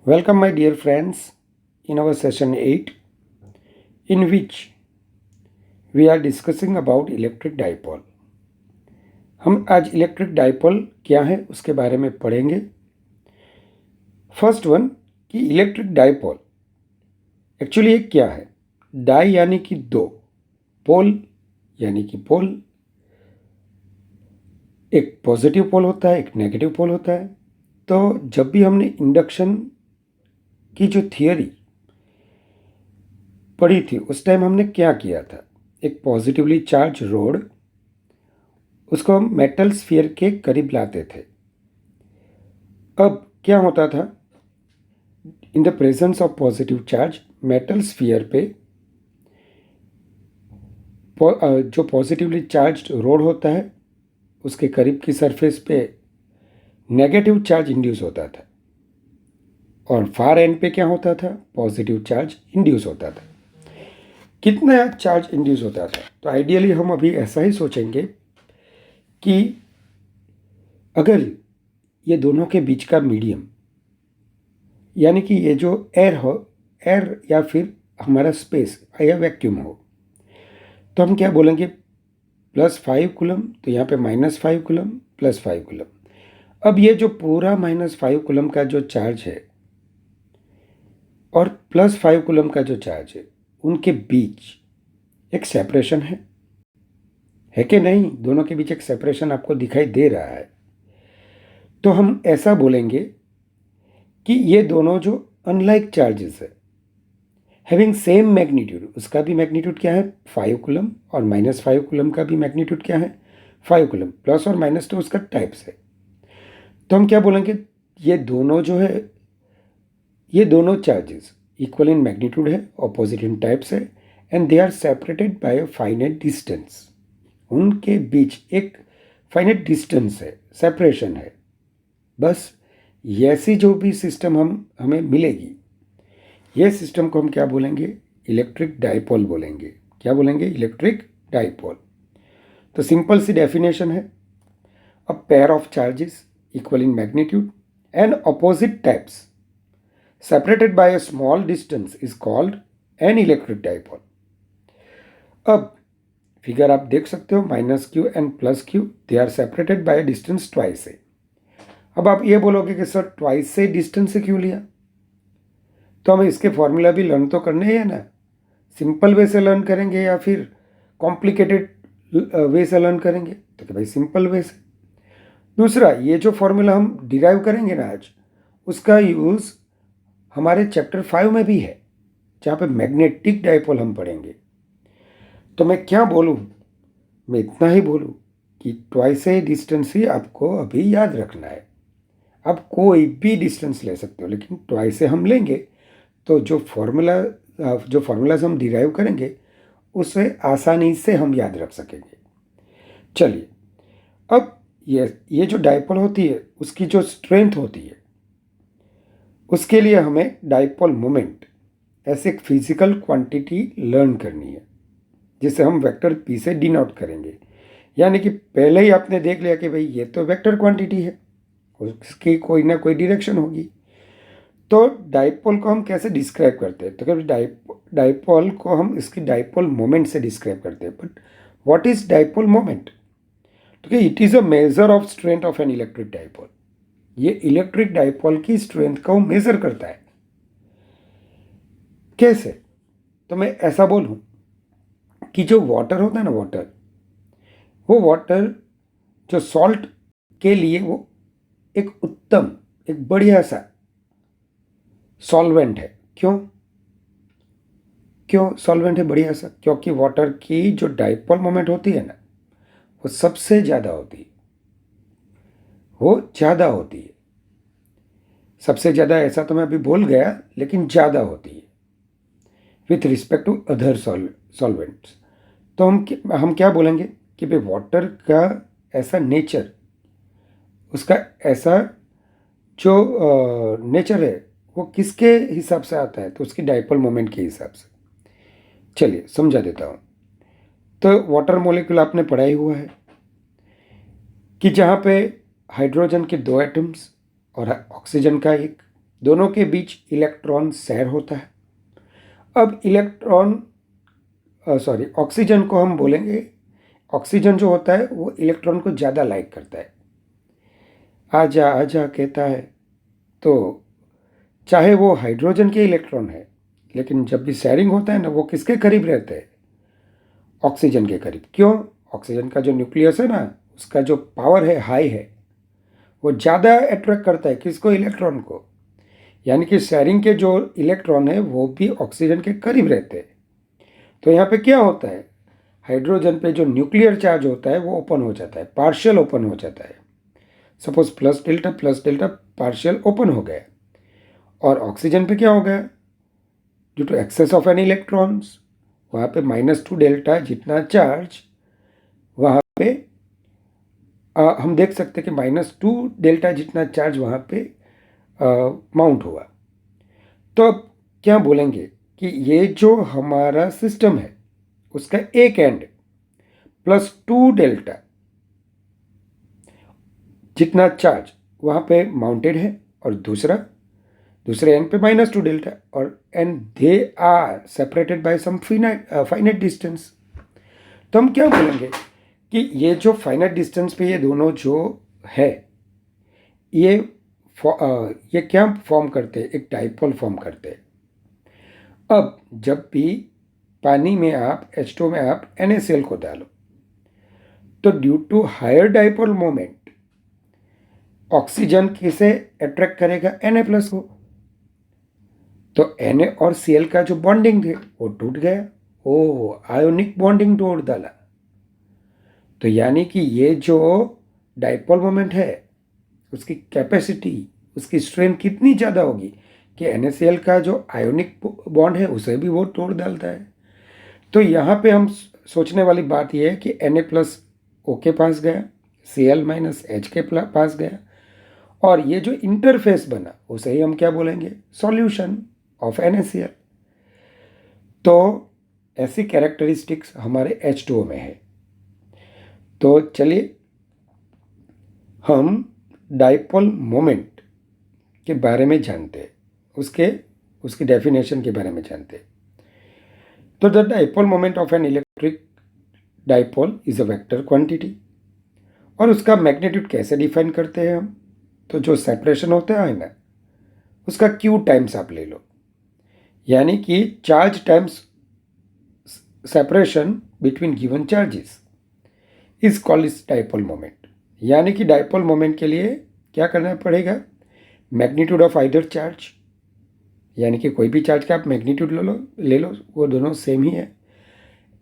Welcome, my dear friends, in our session 8, in which we are discussing about electric dipole. हम आज electric dipole क्या है उसके बारे में पढ़ेंगे. फर्स्ट वन कि इलेक्ट्रिक डाइपोल एक्चुअली ये क्या है. डाई यानी कि दो, पोल यानी कि पोल. एक पॉजिटिव पोल होता है, एक नेगेटिव पोल होता है. तो जब भी हमने इंडक्शन की जो थियरी पढ़ी थी उस टाइम हमने क्या किया था. एक पॉजिटिवली चार्ज रोड, उसको हम मेटल स्फीयर के करीब लाते थे. अब क्या होता था, in the presence of positive charge metal sphere पे जो पॉजिटिवली चार्ज रोड होता है उसके करीब की सरफेस पे नेगेटिव चार्ज इंड्यूस होता था और फार एंड पे क्या होता था, पॉजिटिव चार्ज इंड्यूस होता था. कितना चार्ज इंड्यूस होता था, तो आइडियली हम अभी ऐसा ही सोचेंगे कि अगर ये दोनों के बीच का मीडियम यानी कि ये जो एयर हो, एयर या फिर हमारा स्पेस या वैक्यूम हो, तो हम क्या बोलेंगे, +5 कूलम, तो यहाँ पे -5 कूलम, +5 कूलम. अब ये जो पूरा -5 कूलम का जो चार्ज है और +5 कूलम का जो चार्ज है, उनके बीच एक सेपरेशन है कि नहीं. दोनों के बीच एक सेपरेशन आपको दिखाई दे रहा है. तो हम ऐसा बोलेंगे कि ये दोनों जो अनलाइक चार्जेस है, हैविंग सेम मैग्नीट्यूड, उसका भी मैग्नीट्यूड क्या है, 5 कूलम, और -5 कूलम का भी मैग्नीट्यूड क्या है, 5 कूलम. प्लस और माइनस तो उसका टाइप्स है. तो हम क्या बोलेंगे, ये दोनों जो है, ये दोनों चार्जेस इक्वल इन मैग्नीट्यूड है, ऑपोजिट इन टाइप्स है, and they are separated by a finite distance. उनके बीच एक फाइनाइट डिस्टेंस है, सेपरेशन है. बस ऐसी जो भी सिस्टम हमें मिलेगी, ये सिस्टम को हम क्या बोलेंगे, इलेक्ट्रिक डाइपोल बोलेंगे. क्या बोलेंगे, इलेक्ट्रिक डाइपोल. तो सिंपल सी डेफिनेशन है, a pair of charges equal in magnitude and opposite types separated by a small distance is called an electric dipole. अब फिगर आप देख सकते हो, -q and +q, they are separated by distance twice से. अब आप ये बोलोगे कि सर ट्वाइस से डिस्टेंस से क्यों लिया, तो हमें इसके फॉर्मूला भी लर्न तो करने हैं ना. सिंपल वे से लर्न करेंगे या फिर कॉम्प्लिकेटेड वे से लर्न करेंगे, तो कि भाई सिंपल वे से. दूसरा, ये जो फॉर्मूला हम डिराइव करेंगे ना आज, उसका यूज़ हमारे चैप्टर 5 में भी है, जहाँ पे मैग्नेटिक डाइपोल हम पढ़ेंगे. तो मैं क्या बोलूँ, मैं इतना ही बोलूँ कि ट्वाइस ए डिस्टेंस ही आपको अभी याद रखना है. आप कोई भी डिस्टेंस ले सकते हो, लेकिन ट्वाइस ए हम लेंगे तो जो फार्मूलाज हम डिराइव करेंगे उसे आसानी से हम याद रख सकेंगे. चलिए, अब ये जो डाइपोल होती है उसकी जो स्ट्रेंथ होती है, उसके लिए हमें डाइपोल मोमेंट ऐसे एक फिजिकल क्वांटिटी लर्न करनी है, जिसे हम वेक्टर पी से डिनोट करेंगे. यानी कि पहले ही आपने देख लिया कि भाई ये तो वेक्टर क्वांटिटी है, उसकी कोई ना कोई डायरेक्शन होगी. तो डाइपोल को हम कैसे डिस्क्राइब करते हैं, तो कभी डाइपोल को हम इसकी डाइपोल मोमेंट से डिस्क्राइब करते हैं. But what is dipole moment, तो it is a measure of strength of an electric dipole. ये इलेक्ट्रिक डाइपोल की स्ट्रेंथ को मेजर करता है. कैसे, तो मैं ऐसा बोलूं कि जो वाटर होता है ना, वो वाटर जो सॉल्ट के लिए वो एक उत्तम, एक बढ़िया सा सॉल्वेंट है. क्यों सॉल्वेंट है बढ़िया सा, क्योंकि वाटर की जो डाइपोल मोमेंट होती है ना, वो सबसे ज़्यादा होती है. सबसे ज़्यादा ऐसा तो मैं अभी बोल गया, लेकिन ज़्यादा होती है with respect to other solvents. तो हम क्या बोलेंगे कि भाई वाटर का ऐसा नेचर, उसका ऐसा जो नेचर है वो किसके हिसाब से आता है, तो उसकी डाइपोल मोमेंट के हिसाब से. चलिए समझा देता हूँ. तो वाटर मॉलिक्यूल आपने पढ़ा ही हुआ है कि जहाँ पे हाइड्रोजन के 2 एटम्स और ऑक्सीजन का एक, दोनों के बीच इलेक्ट्रॉन शेयर होता है। अब ऑक्सीजन को हम बोलेंगे, ऑक्सीजन जो होता है वो इलेक्ट्रॉन को ज़्यादा लाइक करता है, आजा आजा कहता है। तो चाहे वो हाइड्रोजन के इलेक्ट्रॉन है, लेकिन जब भी शेयरिंग होता है ना, वो किसके करीब रहते हैं? ऑक्सीजन के करीब। क्यों? ऑक्सीजन का जो न्यूक्लियस है ना, उसका जो पावर है हाई है, वो ज़्यादा अट्रैक्ट करता है किसको? इलेक्ट्रॉन को। यानी कि शेयरिंग के जो इलेक्ट्रॉन है वो भी ऑक्सीजन के करीब रहते हैं। तो यहाँ पे क्या होता है? हाइड्रोजन पे जो न्यूक्लियर चार्ज होता है वो ओपन हो जाता है, पार्शियल ओपन हो जाता है। Suppose plus delta partial open हो गया। और ऑक्सीजन पे क्या हो गया? Due to excess of an electrons, वहाँ पे -2 डेल्टा जितना चार्ज वहाँ पे हम देख सकते हैं कि -2 डेल्टा जितना चार्ज वहाँ पे माउंट हुआ। तो अब क्या बोलेंगे कि ये जो हमारा सिस्टम है उसका एक एंड +2 डेल्टा जितना चार्ज वहाँ पे माउंटेड है, और दूसरे एंड पे -2 डेल्टा, और and they are separated by some finite distance. तो हम क्या बोलेंगे कि ये जो फाइनाइट डिस्टेंस पे ये दोनों जो है, ये क्या फॉर्म करते हैं? एक डाइपोल फॉर्म करते हैं। अब जब भी पानी में आप H2 में आप NaCl को डालो, तो due to higher dipole moment oxygen किसे अट्रैक्ट करेगा? Na+ को। तो Na और Cl का जो बॉन्डिंग थे वो टूट गया। ओह, आयोनिक बॉन्डिंग तोड़ डाला। तो यानी कि ये जो डाइपोल मोमेंट है उसकी कैपेसिटी, उसकी स्ट्रेंथ कितनी ज़्यादा होगी कि NaCl का जो आयोनिक बॉन्ड है उसे भी वो तोड़ डालता है। तो यहाँ पे हम सोचने वाली बात यह है कि Na+ O के पास गया, Cl - H के पास गया, और ये जो इंटरफेस बना उसे ही हम क्या बोलेंगे? Solution of NaCl। तो ऐसी कैरेक्टरिस्टिक्स हमारे H2O में है। तो चलिए हम डाइपोल मोमेंट के बारे में जानते हैं, उसकी डेफिनेशन के बारे में जानते हैं। तो the dipole moment of an electric dipole is a vector quantity. और उसका मैग्नीट्यूड कैसे डिफाइन करते हैं हम? तो जो सेपरेशन होता है ना, उसका Q टाइम्स आप ले लो, यानी कि charge times separation between given charges is called is dipole moment. यानी कि डाइपोल मोमेंट के लिए क्या करना पड़ेगा? मैग्नीट्यूड ऑफ आइदर चार्ज, यानी कि कोई भी चार्ज का आप मैग्नीट्यूड ले लो, वो दोनों सेम ही है,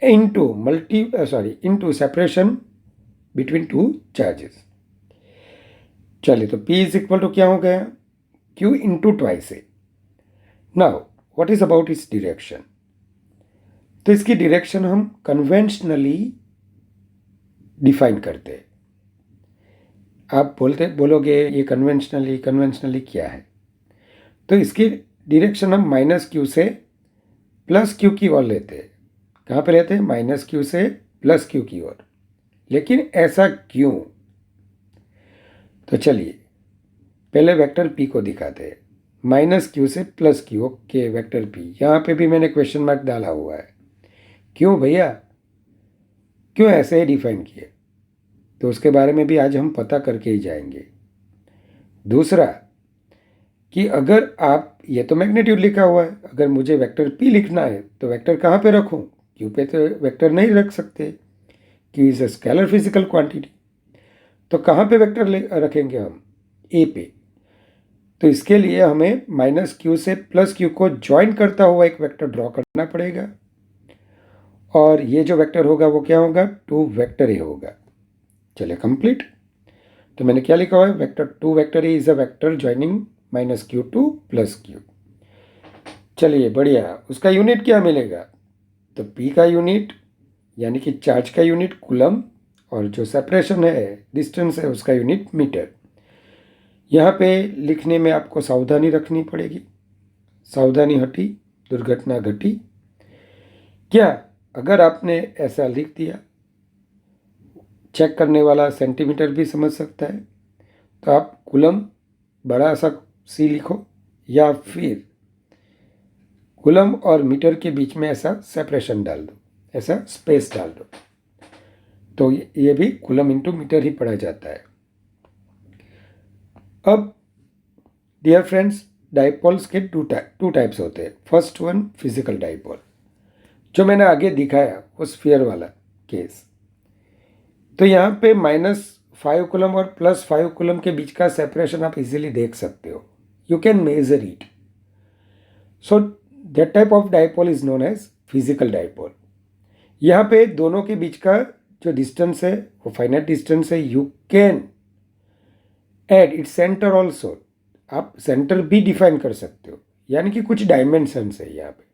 into separation between two charges. चलिए, तो P इज इक्वल टू क्या हो गया? Q into twice A. Now what is about its direction? तो इसकी डिरेक्शन हम कन्वेंशनली डिफाइन करते हैं। आप बोलोगे ये कन्वेंशनली क्या है? तो इसकी डिरेक्शन हम -Q से +Q की ओर लेते हैं। कहाँ पे लेते हैं? -Q से +Q की ओर। लेकिन ऐसा क्यों? तो चलिए पहले वेक्टर P को दिखाते हैं। -Q से +Q, ओके, वेक्टर P। यहाँ पे भी मैंने क्वेश्चन मार्क डाला हुआ है। क्यों भैया, क्यों ऐसे ही डिफाइन किए? तो उसके बारे में भी आज हम पता करके ही जाएंगे। दूसरा कि अगर आप, ये तो मैग्नीट्यूड लिखा हुआ है, अगर मुझे वेक्टर P लिखना है तो वेक्टर कहाँ पे रखूँ? Q पे तो वेक्टर नहीं रख सकते, Q is a scalar physical quantity. तो कहाँ पे वेक्टर रखेंगे हम? A पे। तो इसके लिए हमें -Q से +Q को ज्वाइन करता हुआ एक वेक्टर ड्रॉ करना पड़ेगा, और ये जो वेक्टर होगा वो क्या होगा? 2 वेक्टर A होगा। चलिए कंप्लीट। तो मैंने क्या लिखा हुआ है? Vector A is a vector joining -Q to +Q। चलिए बढ़िया। उसका यूनिट क्या मिलेगा? तो P का यूनिट, यानी कि चार्ज का यूनिट कूलम, और जो सेपरेशन है, डिस्टेंस है, उसका यूनिट मीटर। यहाँ पे लिखने में आपको सावधानी रखनी पड़ेगी। सावधानी हटी, दुर्घटना घटी। क्या अगर आपने ऐसा लिख दिया, चेक करने वाला सेंटीमीटर भी समझ सकता है, तो आप कूलम बड़ा सा C लिखो, या फिर कूलम और मीटर के बीच में ऐसा सेपरेशन डाल दो, ऐसा स्पेस डाल दो, तो ये भी कूलम इंटू मीटर ही पढ़ा जाता है। अब डियर फ्रेंड्स, डाइपोल्स के टू टाइप्स होते हैं। फर्स्ट वन फिजिकल डाइपोल, जो मैंने आगे दिखाया वो स्फीयर वाला केस। तो यहाँ पे -5 कूलम और +5 कूलम के बीच का सेपरेशन आप इजीली देख सकते हो, you can measure it. So that type of dipole is known as physical dipole. यहाँ पे दोनों के बीच का जो डिस्टेंस है वो फाइनाइट डिस्टेंस है। You can add it centre also, आप सेंटर भी डिफाइन कर सकते हो, यानी कि कुछ डायमेंशंस है यहाँ पे।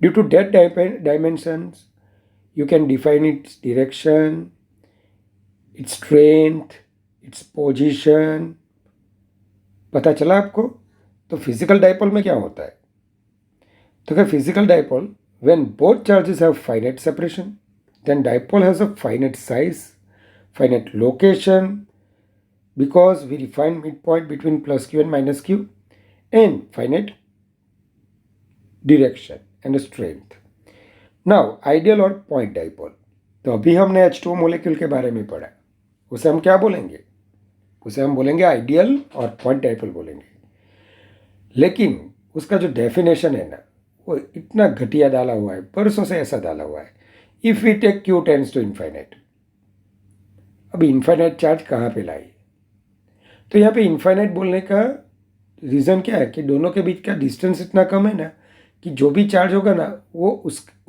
Due to that dimensions you can define its direction, its strength, its position. पता चला आपको? तो फिजिकल डाइपोल में क्या होता है? तो क्या physical dipole, when both charges have finite separation, then dipole has a finite size, finite location, because we define midpoint between +q and -q, and finite direction and strength. Now ideal और point dipole, तो अभी हमने H2O molecule के बारे में पढ़ा, उसे हम क्या बोलेंगे? उसे हम बोलेंगे आइडियल और पॉइंट डाइपोल बोलेंगे। लेकिन उसका जो डेफिनेशन है ना, वो इतना घटिया डाला हुआ है, परसों से ऐसा डाला हुआ है, if we take q tends to infinite. अब इन्फाइनाइट चार्ज कहाँ पे लाई? तो यहाँ पे इन्फाइनाइट बोलने का रीज़न क्या है कि दोनों के बीच का डिस्टेंस इतना कम है ना कि जो भी चार्ज होगा ना वो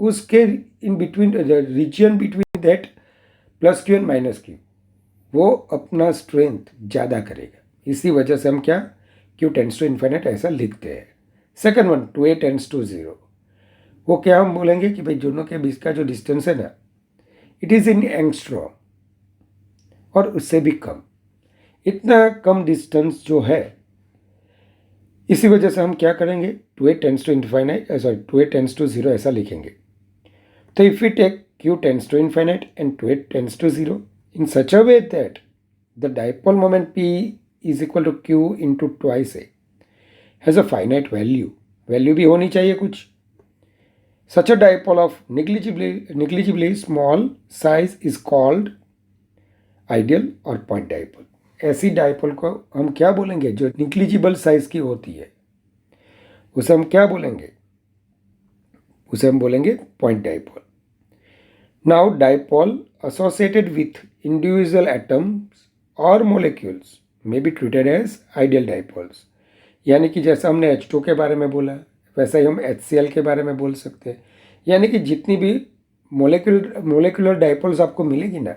उसके in between region between that +q and -q वो अपना स्ट्रेंथ ज़्यादा करेगा। इसी वजह से हम क्या q टेंड्स टू इन्फाइनाइट ऐसा लिखते हैं। Second one 2a tends to 0, वो क्या हम बोलेंगे कि भाई दोनों के बीच का जो डिस्टेंस है ना, इट इज़ इन एंगस्ट्रॉम और उससे भी कम। इतना कम डिस्टेंस जो है, इसी वजह से हम क्या करेंगे 2a tends to infinite, 2a tends to 0 ऐसा लिखेंगे। तो if we take q tends to infinite and 2a tends to 0 in such a way that the dipole moment p is equal to q into twice a has a finite value भी होनी चाहिए कुछ। Such a dipole of negligibly small size is called ideal और point dipole। ऐसी dipole को हम क्या बोलेंगे? जो निग्लिजिबल साइज की होती है उसे हम क्या बोलेंगे? उसे हम बोलेंगे point dipole. Now dipole associated with individual atoms or molecules may be treated as ideal dipoles। यानी कि जैसा हमने H2 के बारे में बोला वैसा ही हम HCl के बारे में बोल सकते हैं। यानी कि जितनी भी मोलिकुलर डाइपोल्स आपको मिलेगी ना,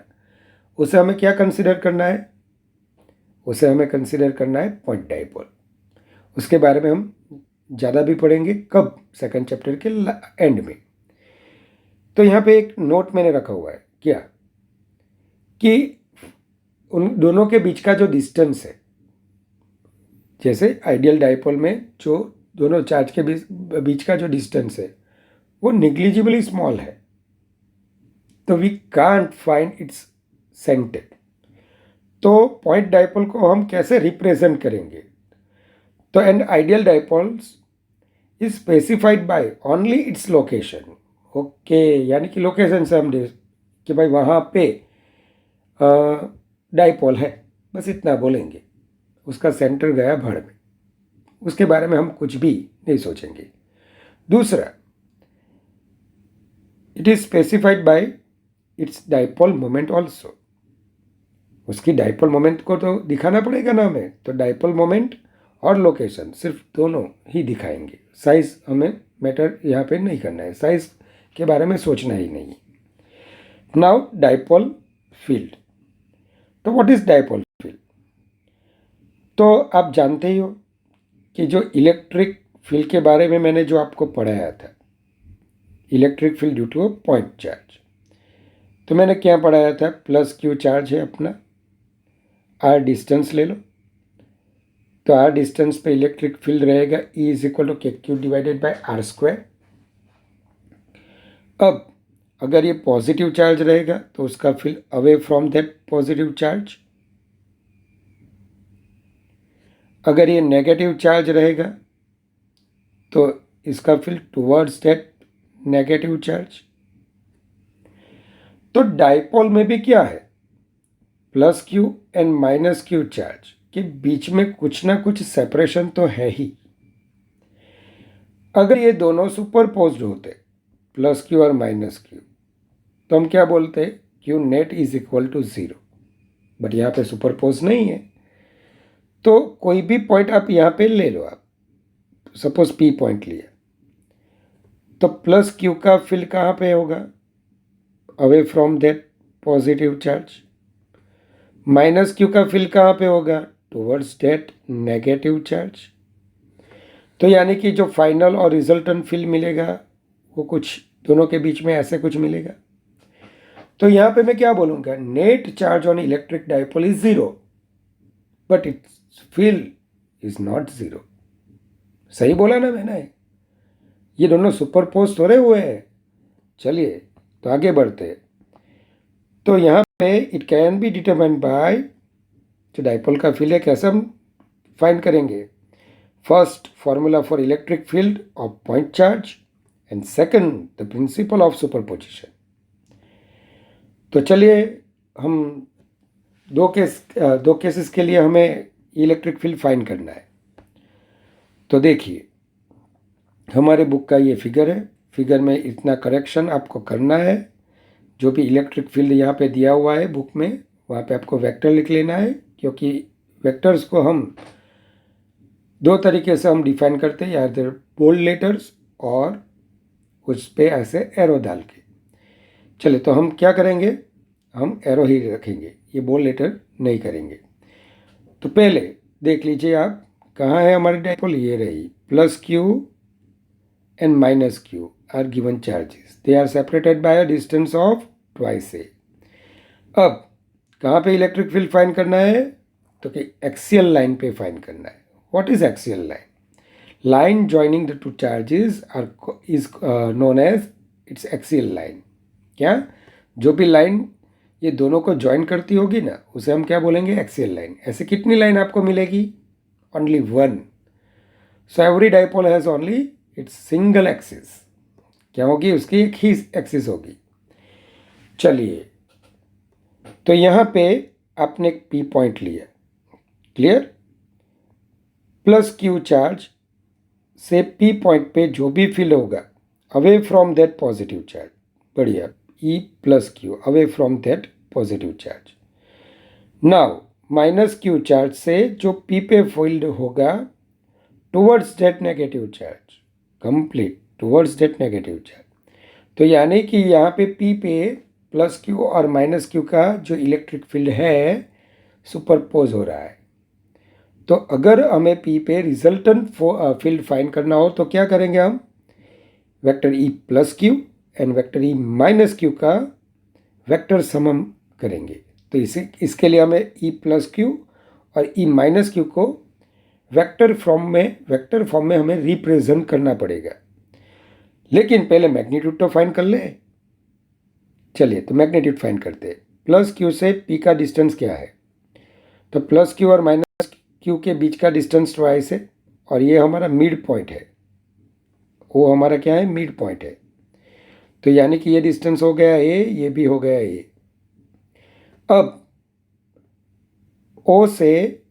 उसे हमें क्या कंसिडर करना है? उसे हमें कंसिडर करना है पॉइंट डाइपोल। उसके बारे में हम ज़्यादा भी पढ़ेंगे। कब? सेकंड चैप्टर के एंड में। तो यहाँ पे एक नोट मैंने रखा हुआ है क्या कि उन दोनों के बीच का जो डिस्टेंस है, जैसे आइडियल डाइपोल में जो दोनों चार्ज के बीच का जो डिस्टेंस है वो निग्लिजिबली स्मॉल है, तो we can't find its centre. तो पॉइंट डाइपोल को हम कैसे रिप्रेजेंट करेंगे? तो and ideal dipoles is specified by only its location. Okay, यानी कि लोकेशन से हम कि भाई वहाँ पे डाइपोल है, बस इतना बोलेंगे। उसका सेंटर गया भड़ में, उसके बारे में हम कुछ भी नहीं सोचेंगे। दूसरा, it is specified bye it's dipole moment also. उसकी डाइपोल मोमेंट को तो दिखाना पड़ेगा ना हमें, तो डाइपोल मोमेंट और लोकेशन सिर्फ दोनों ही दिखाएंगे। साइज हमें मैटर यहाँ पे नहीं करना है, साइज के बारे में सोचना ही नहीं। Now dipole field. तो व्हाट इज डाइपोल फील्ड? तो आप जानते ही हो कि जो इलेक्ट्रिक फील्ड के बारे में मैंने जो आपको पढ़ाया था, electric field due to a point charge, तो मैंने क्या पढ़ाया था? +q चार्ज है अपना, r डिस्टेंस ले लो, तो r डिस्टेंस पे इलेक्ट्रिक फील्ड रहेगा E is equal to KQ divided by r²। अब अगर ये पॉजिटिव चार्ज रहेगा तो उसका field away from that positive charge. अगर ये नेगेटिव चार्ज रहेगा तो इसका field towards that negative charge. तो डाइपोल में भी क्या है, plus Q and minus Q charge के बीच में कुछ ना कुछ सेपरेशन तो है ही। अगर ये दोनों सुपरपोज्ड होते, प्लस क्यू और माइनस क्यू, तो हम क्या बोलते, Q net is equal to 0। But यहाँ पे सुपरपोज नहीं है, तो कोई भी पॉइंट आप यहाँ पे ले लो। आप सपोज पी पॉइंट लिया, तो प्लस क्यू का फील्ड कहाँ पे होगा, away from that positive charge. Minus q का फील्ड कहाँ पे होगा, टुवर्ड्स दैट नेगेटिव चार्ज। तो यानी कि जो फाइनल और रिजल्टेंट फील्ड मिलेगा वो कुछ दोनों के बीच में ऐसे कुछ मिलेगा। तो यहाँ पे मैं क्या बोलूँगा, net charge on electric dipole is 0 but it's field is not 0। सही बोला ना मैंने, ये दोनों सुपरपोज हो रहे हुए हैं। चलिए तो आगे बढ़ते। तो यहाँ पे it can be determined by, जो डाइपोल का फील्ड है कैसे हम फाइंड करेंगे, first formula for electric field of point charge and second the principal of superposition. तो चलिए हम दो केसेस के लिए हमें इलेक्ट्रिक फील्ड फाइंड करना है। तो देखिए हमारे बुक का ये फिगर है, फिगर में इतना करेक्शन आपको करना है। जो भी इलेक्ट्रिक फील्ड यहाँ पे दिया हुआ है बुक में, वहाँ पे आपको वेक्टर लिख लेना है, क्योंकि वेक्टर्स को हम दो तरीके से हम डिफाइन करते हैं, या इधर बोल्ड लेटर्स और उस पर ऐसे एरो डाल के। चलिए तो हम क्या करेंगे, हम एरो ही रखेंगे, ये बोल्ड लेटर नहीं करेंगे। तो पहले देख लीजिए आप, कहाँ है हमारी डाइपोल, ये रही। Plus Q and minus q are given charges, they are separated by a distance of twice a. अब कहाँ पे इलेक्ट्रिक फील्ड फाइंड करना है, तो कि एक्सियल लाइन पे फाइंड करना है। What is axial line, line joining the two charges is known as its axial line। क्या, जो भी लाइन ये दोनों को ज्वाइन करती होगी ना, उसे हम क्या बोलेंगे, एक्सियल लाइन। ऐसे कितनी लाइन आपको मिलेगी, only one. So every dipole has only it's single axis. क्या होगी, उसकी एक ही एक्सिस होगी। चलिए तो यहाँ पे आपने एक पी पॉइंट लिया, क्लियर। प्लस क्यू चार्ज से पी पॉइंट पे जो भी फील्ड होगा away from that positive charge, बढ़िया, E plus q away from that positive charge. Now minus Q charge से जो पी पे फील्ड होगा towards that negative charge, complete towards that negative charge. तो यानी कि यहाँ पे पी पे प्लस क्यू और माइनस क्यू का जो इलेक्ट्रिक फील्ड है सुपरपोज हो रहा है। तो अगर हमें पी पे रिजल्टेंट फील्ड फाइंड करना हो तो क्या करेंगे, हम vector E plus Q and vector E minus q का वेक्टर समम करेंगे। तो इसके लिए हमें ई प्लस क्यू और ई माइनस क्यू को वेक्टर फॉर्म में हमें रिप्रेजेंट करना पड़ेगा। लेकिन पहले मैग्नीट्यूड तो फाइंड कर ले। चलिए तो मैग्नीट्यूड फाइंड करते हैं। प्लस क्यू से पी का डिस्टेंस क्या है, तो प्लस क्यू और माइनस क्यू के बीच का डिस्टेंस ट्वाइस है, और ये हमारा मिड पॉइंट है, वो हमारा क्या है, मिड पॉइंट है। तो यानी कि ये डिस्टेंस हो गया ए, ये भी हो गया ए। अब ओ से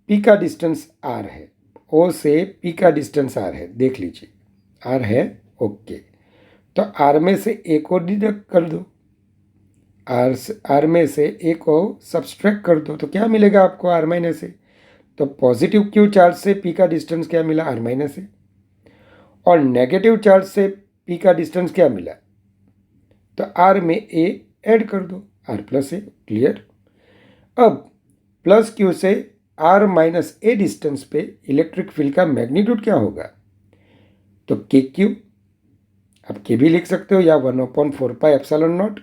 पी का डिस्टेंस आर है, ओ से पी का डिस्टेंस आर है, देख लीजिए आर है, ओके। तो आर में से ए को डिडक्ट कर दो, आर में से ए को सब्सट्रैक्ट कर दो, तो क्या मिलेगा आपको, आर माइनस ए। तो पॉजिटिव क्यू चार्ज से पी का डिस्टेंस क्या मिला, आर माइनस ए, और नेगेटिव चार्ज से पी का डिस्टेंस क्या मिला, तो आर में ए ऐड कर दो, आर प्लस ए, क्लियर। अब प्लस क्यू से आर माइनस ए डिस्टेंस पे इलेक्ट्रिक फील्ड का मैग्नीट्यूड क्या होगा, तो के क्यू, आप के भी लिख सकते हो, या 1/4πε0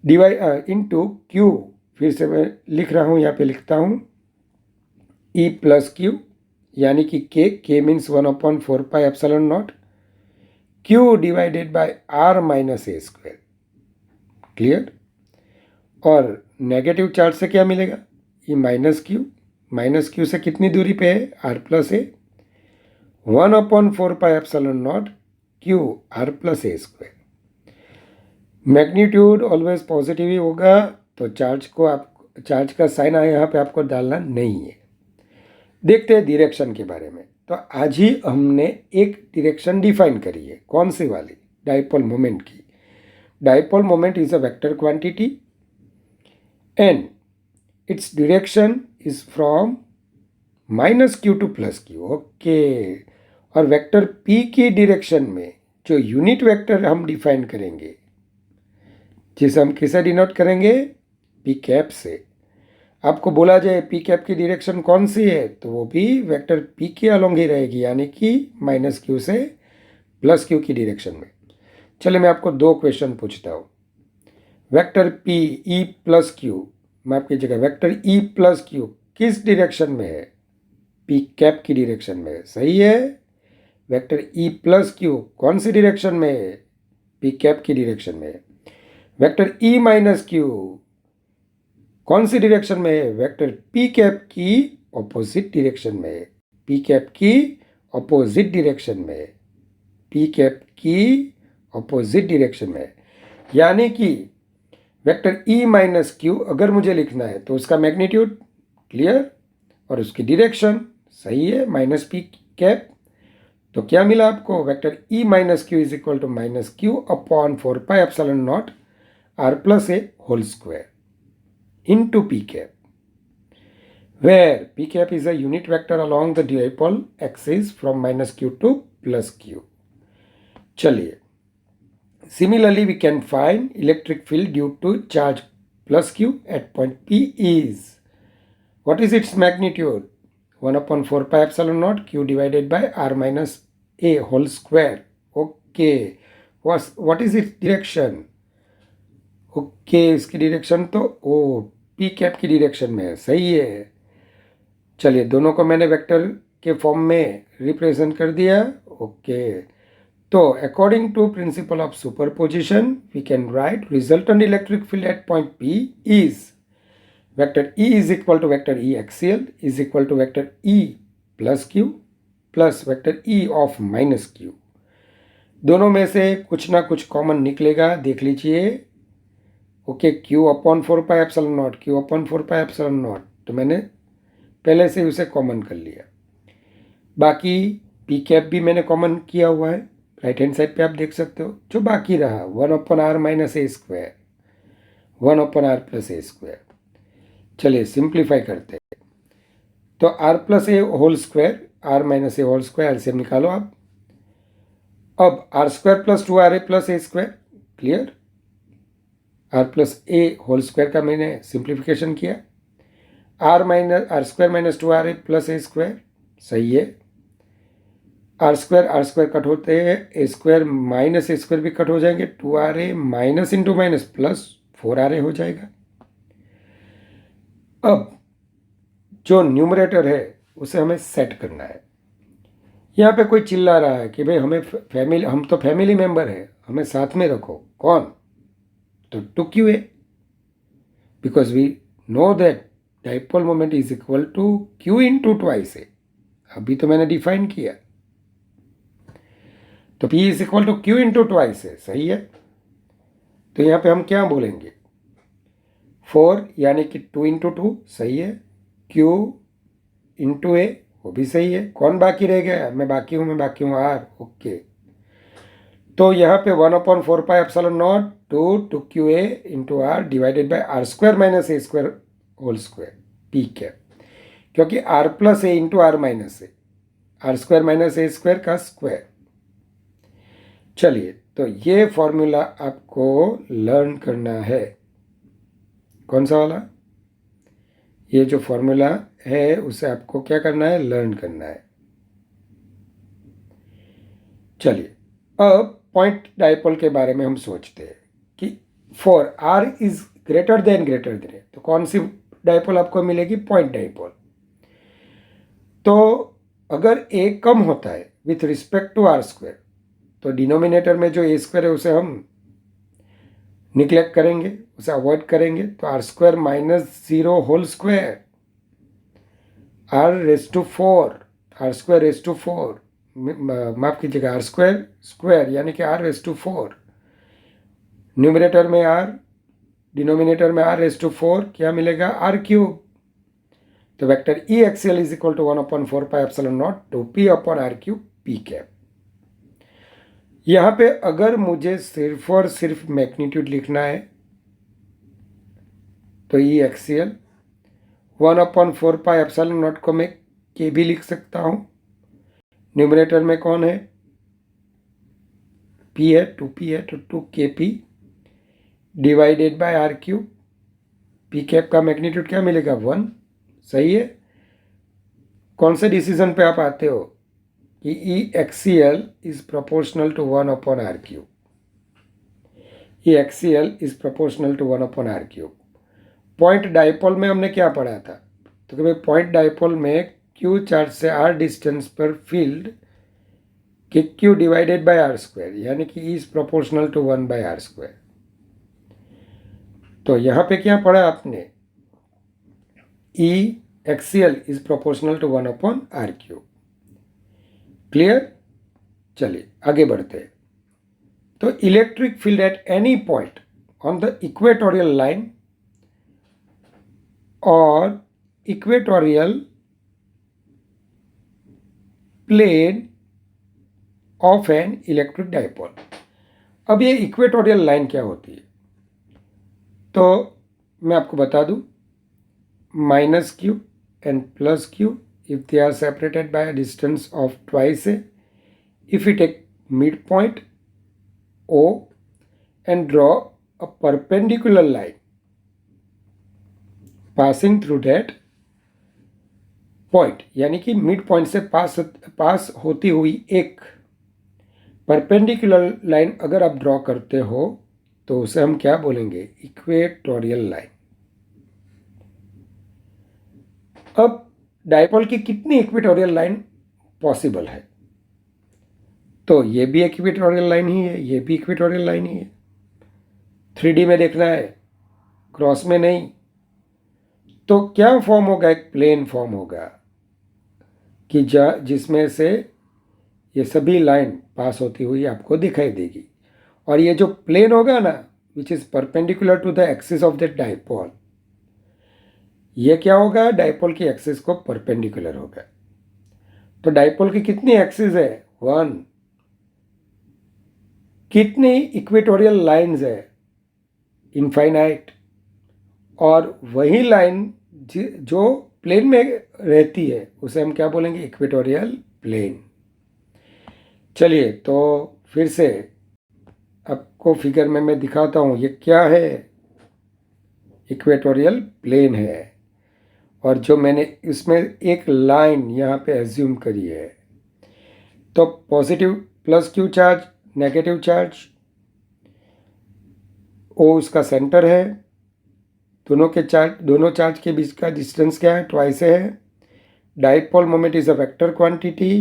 डिवाइड इंटू क्यू, फिर से मैं लिख रहा हूँ, यहाँ पे लिखता हूँ ई प्लस क्यू, यानी कि k means 1/4πε0 q divided by r minus a square, clear. और नेगेटिव चार्ज से क्या मिलेगा, ये माइनस क्यू से कितनी दूरी पे है, r plus a, 1/4πε0 q r plus A square. Magnitude always positive ही होगा, तो चार्ज का साइन यहाँ पे आपको डालना नहीं है। देखते हैं डायरेक्शन के बारे में। तो आज ही हमने एक डायरेक्शन डिफाइन करी है, कौन सी वाली, डाइपोल मोमेंट की। Dipole moment is a vector quantity and its direction is from -q to +q। Okay, और वेक्टर p की डायरेक्शन में जो यूनिट वेक्टर हम डिफाइन करेंगे, जिसे हम किसे डिनोट करेंगे, p कैप से। आपको बोला जाए p कैप की डायरेक्शन कौन सी है, तो वो भी वेक्टर p के अलोंग ही रहेगी, यानी कि -q से +q की डायरेक्शन में। चलिए मैं आपको 2 क्वेश्चन पूछता हूँ। वेक्टर p e + q, माफ कीजिएगा, वेक्टर e + q किस डायरेक्शन में है, p कैप की डायरेक्शन में है, सही है। वेक्टर e + q कौन सी डायरेक्शन में है, p कैप की डायरेक्शन में है। वेक्टर e - q कौन सी डायरेक्शन में है, वेक्टर p कैप की ऑपोजिट डायरेक्शन में है, p कैप की ऑपोजिट डायरेक्शन में है, p कैप की ऑपोजिट डायरेक्शन में है। यानी कि वेक्टर e - q अगर मुझे लिखना है तो उसका मैग्नीट्यूड क्लियर और उसकी डायरेक्शन सही है, -p कैप। तो क्या मिला आपको, vector e - q is equal to -q/4πε0 r + a whole square into p cap, where p cap is a unit vector along the dipole axis from -q to +q। चलिए, similarly we can find electric field due to charge +q at point p is, what is its magnitude, 1/4πε0 q divided by r minus a whole square। okay, what is its direction, okay इसकी direction तो O P cap की direction में है, सही है। चलिए दोनों को मैंने वेक्टर के फॉर्म में रिप्रेजेंट कर दिया। ओके, तो according to principle of superposition we can write resultant electric field at point P is vector E is equal to vector E axial is equal to vector E + q plus vector E of -q। दोनों में से कुछ ना कुछ common निकलेगा, देख लीजिए। Okay, q/4πε0 q/4πε0, तो मैंने पहले से उसे कॉमन कर लिया। बाकी p कैप भी मैंने कॉमन किया हुआ है, राइट हैंड साइड पे आप देख सकते हो। जो बाकी रहा 1/r - a square, 1/r + a square. चलिए सिंप्लीफाई करते हैं। तो r + a whole square, r - a whole square से निकालो आप। अब r² + 2ra + a square, clear. r + a whole square का मैंने सिंप्लीफिकेशन किया, r² - 2ra + a स्क्वायर, सही है। r² कट होते हैं, a² - a² भी कट हो जाएंगे, 2ra minus into minus plus 4ra हो जाएगा। अब जो न्यूमरेटर है उसे हमें सेट करना है। यहाँ पे कोई चिल्ला रहा है कि भाई हम तो फैमिली मेंबर है, हमें साथ में रखो, कौन, तो 2qa, because we know that dipole moment is equal to q into twice a. अभी तो मैंने डिफाइन किया, तो p is equal to q into twice a, सही है। तो यहाँ पे हम क्या बोलेंगे, 4 यानी कि 2 इंटू 2, सही है। q इंटू a, वो भी सही है। कौन बाकी रह गया, मैं बाकी हूँ r। ओके, तो यहाँ पे 1/4πε0 to 2qa into r divided by r² - a² whole square p cap, क्योंकि r + a into r - a, r² - a² का स्क्वायर। चलिए, तो ये फॉर्मूला आपको लर्न करना है। कौन सा वाला, ये जो फॉर्मूला है उसे आपको क्या करना है, लर्न करना है। चलिए, अब पॉइंट डाइपोल के बारे में हम सोचते हैं कि for r is greater then तो कौन सी डाइपोल आपको मिलेगी, पॉइंट डाइपोल। तो अगर a कम होता है विथ रिस्पेक्ट टू r², तो डिनोमिनेटर में जो a² है उसे हम निग्लेक्ट करेंगे, उसे अवॉइड करेंगे। तो r² - 0 whole square r⁴, r²⁴, माफ़ कीजिएगा r² यानी कि r⁴, न्यूमरेटर में r, डिनोमिनेटर में r⁴, क्या मिलेगा r³। तो vector E axial is equal to 1/4πε0 two p upon r³ p cap. यहाँ पे अगर मुझे सिर्फ और सिर्फ मैग्नीट्यूड लिखना है तो ई एक्सियल 1/4πε0 को मैं के भी लिख सकता हूँ। न्यूमरेटर में कौन है, p है, 2p है, तो 2kp divided by r³। p cap का मैग्नीट्यूड क्या मिलेगा, 1। सही है। कौन से डिसीजन पे आप आते हो कि E axial is proportional to 1/r³। E axial is proportional to 1/r³। Point dipole में हमने क्या पढ़ा था, तो कि भाई पॉइंट डाइपोल में q चार्ज से r डिस्टेंस पर फील्ड कि q डिवाइडेड बाय r², यानी कि E is proportional to 1/r²। तो यहाँ पे क्या पढ़ा आपने, E axial is proportional to 1/r³। Clear. चलिए आगे बढ़ते हैं। तो electric field at any point on the equatorial line और equatorial plane of an electric dipole. अब ये इक्वेटोरियल लाइन क्या होती है, तो मैं आपको बता दूं, -q and +q if they are separated by a distance of twice a, if we take midpoint O and draw a perpendicular line passing through that point, यानी कि मिड पॉइंट से पास होती हुई एक परपेंडिकुलर लाइन अगर आप draw करते हो तो उसे हम क्या बोलेंगे, इक्वेटोरियल लाइन। अब डाइपोल की कितनी इक्वेटोरियल लाइन पॉसिबल है, तो ये भी इक्वेटोरियल लाइन ही है, ये भी इक्वेटोरियल लाइन ही है। 3D में देखना है, क्रॉस में नहीं। तो क्या फॉर्म होगा, एक प्लेन फॉर्म होगा कि जिसमें से ये सभी लाइन पास होती हुई आपको दिखाई देगी। और ये जो प्लेन होगा ना, which is perpendicular to the axis of the dipole, ये क्या होगा, डाइपोल की एक्सिस को परपेंडिकुलर होगा। तो डाइपोल की कितनी एक्सिस है, 1। कितनी इक्वेटोरियल लाइंस है, इनफाइनाइट। और वही लाइन जो प्लेन में रहती है उसे हम क्या बोलेंगे, इक्वेटोरियल प्लेन। चलिए तो फिर से आपको फिगर में मैं दिखाता हूँ, ये क्या है, इक्वेटोरियल प्लेन है। और जो मैंने इसमें एक लाइन यहाँ पे एज्यूम करी है, तो positive +q charge, negative charge, O उसका सेंटर है, दोनों चार्ज के बीच का डिस्टेंस क्या है, ट्वाइस है। Dipole moment is a vector quantity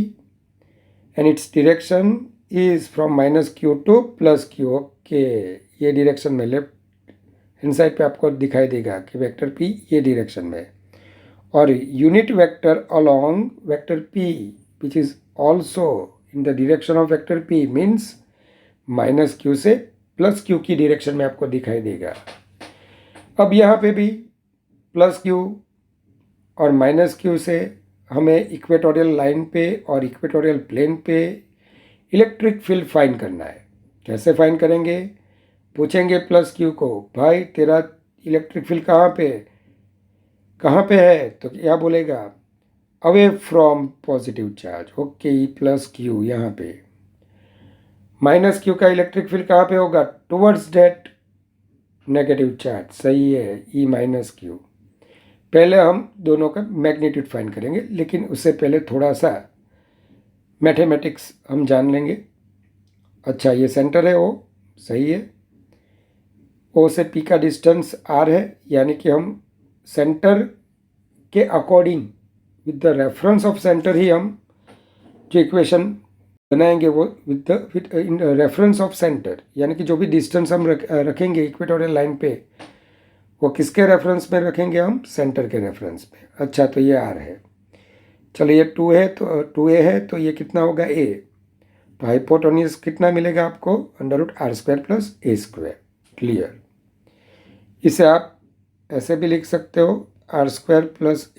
and its direction is from -q to +q। Okay, ये डायरेक्शन में लेफ्ट हैंड साइड पे आपको दिखाई देगा कि वेक्टर p ये डायरेक्शन में। और unit vector along vector p which is also in the direction of vector p means -q से +q की डायरेक्शन में आपको दिखाई देगा। अब यहाँ पे भी +q और -q से हमें इक्वेटोरियल लाइन पे और इक्वेटोरियल प्लेन पे इलेक्ट्रिक फील्ड फाइंड करना है। कैसे फाइंड करेंगे, पूछेंगे +q को, भाई तेरा इलेक्ट्रिक फील्ड कहाँ पे है, तो क्या बोलेगा, away from positive charge. Okay, +q यहाँ पे। -q का इलेक्ट्रिक फील्ड कहाँ पे होगा, टुवर्ड्स डेट नेगेटिव चार्ज। सही है, E-q। पहले हम दोनों का मैग्नीट्यूड फाइंड करेंगे, लेकिन उससे पहले थोड़ा सा मैथमेटिक्स हम जान लेंगे। अच्छा, ये सेंटर है O, सही है। O से P का डिस्टेंस R है, यानी कि हम सेंटर के according with the reference of centre ही हम जो इक्वेशन बनाएंगे वो with in reference of centre, यानी कि जो भी डिस्टेंस हम रखेंगे इक्वेटोरियल लाइन पे, वो किसके रेफरेंस में रखेंगे हम, सेंटर के रेफरेंस पे। अच्छा, तो ये R है। चलो ये 2 है तो 2a है तो ये कितना होगा a। तो हाइपोटेन्यूज कितना मिलेगा आपको, √r² + a²। क्लियर। इसे आप ऐसे भी लिख सकते हो r² +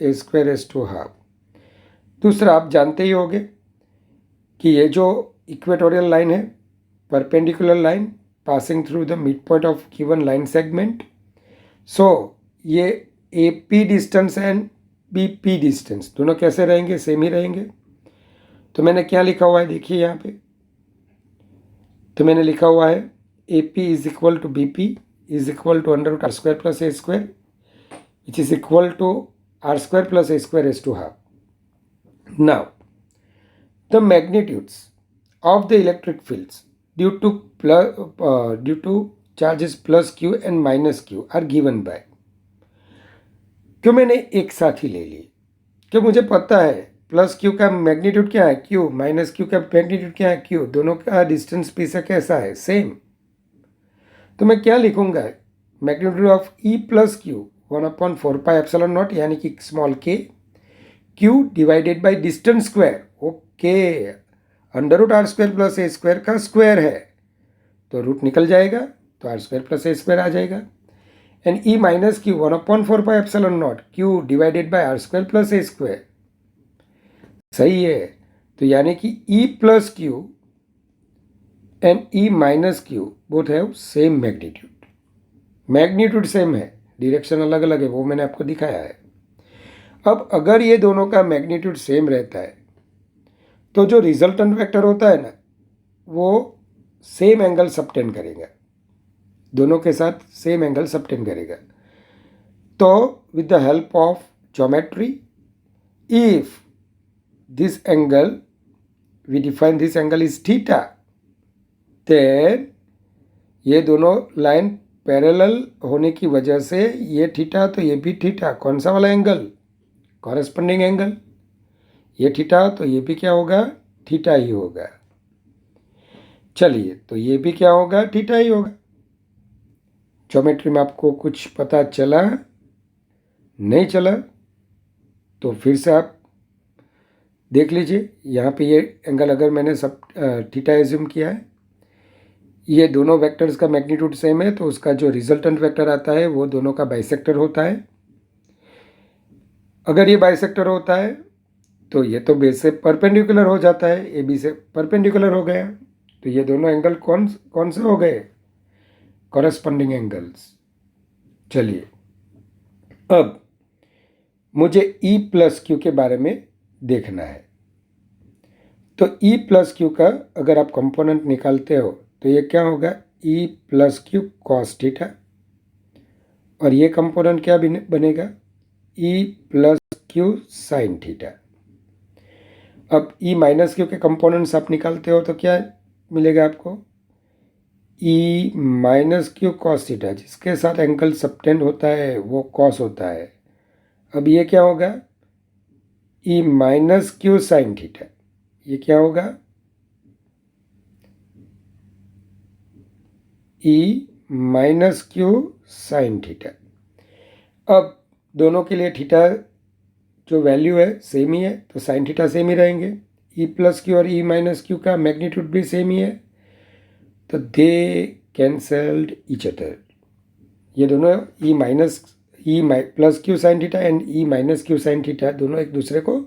a²⁻²। दूसरा आप जानते ही होंगे कि ये जो इक्वेटोरियल लाइन है, perpendicular line passing through the mid point of given line segment, so ये AP distance and BP distance दोनों कैसे रहेंगे, सेम ही रहेंगे। तो मैंने क्या लिखा हुआ है देखिए यहाँ पे, तो मैंने लिखा हुआ है AP = BP = √r² + a², which is equal to r² + a²⁻². Now, the magnitudes of the electric fields due to charges +q and -q are given by। क्यों मैंने एक साथ ही ले ली, क्यों मुझे पता है +q का मैग्नीट्यूड क्या है q, -q का मैग्नीट्यूड क्या है q, दोनों का डिस्टेंस पी से कैसा है, सेम। तो मैं क्या लिखूंगा, मैग्नीट्यूड ऑफ E + q 1/4πε0 यानी कि small k, q divided by distance square. Okay, √r² + a² का स्क्वायर है तो रूट निकल जाएगा तो r² + a² आ जाएगा। And E - q 1/4πε0 q divided by r² + a²। सही है। तो यानी कि E + q and E - q both have same magnitude. Magnitude same है, डायरेक्शन अलग अलग है, वो मैंने आपको दिखाया है। अब अगर ये दोनों का मैग्नीट्यूड सेम रहता है तो जो रिजल्टेंट वेक्टर होता है ना, वो सेम एंगल सबटेंड करेगा, दोनों के साथ सेम एंगल सबटेंड करेगा। तो with the help of geometry, if this angle we define this angle is theta, then ये दोनों लाइन पैरेलल होने की वजह से ये थीटा तो ये भी थीटा, कौन सा वाला एंगल, कॉरेस्पॉन्डिंग एंगल। ये थीटा तो ये भी क्या होगा, थीटा ही होगा। चलिए, तो ये भी क्या होगा, थीटा ही होगा। ज्योमेट्री में आपको कुछ पता चला, नहीं चला तो फिर से आप देख लीजिए। यहाँ पे ये एंगल अगर मैंने सब थीटा एज्यूम किया है, ये दोनों वेक्टर्स का मैग्नीट्यूड सेम है तो उसका जो रिजल्टेंट वेक्टर आता है वो दोनों का बाइसेक्टर होता है। अगर ये बाइसेक्टर होता है तो ये तो बेस से परपेंडिकुलर हो जाता है, ए बी से परपेंडिकुलर हो गया, तो ये दोनों एंगल कौन कौन से हो गए, कॉरेस्पॉन्डिंग एंगल्स। चलिए, अब मुझे E + q के बारे में देखना है। तो E + q का अगर आप कंपोनेंट निकालते हो तो ये क्या होगा, E + q cos थीटा, और ये कंपोनेंट क्या बनेगा, E + q sin थीटा। अब E - q के कंपोनेंट्स आप निकालते हो तो क्या मिलेगा आपको, E - q cos थीटा, जिसके साथ एंगल सबटेंड होता है वो cos होता है। अब ये क्या होगा, E - q sin थीटा, ये क्या होगा, E - q sin थीटा। अब दोनों के लिए थीटा जो वैल्यू है सेम ही है तो साइन थीटा सेम ही रहेंगे। E + q और E - q का मैग्नीट्यूड भी सेम ही है तो दे कैंसल्ड ईच अदर। ये दोनों E + q sin theta and E - q sin theta दोनों एक दूसरे को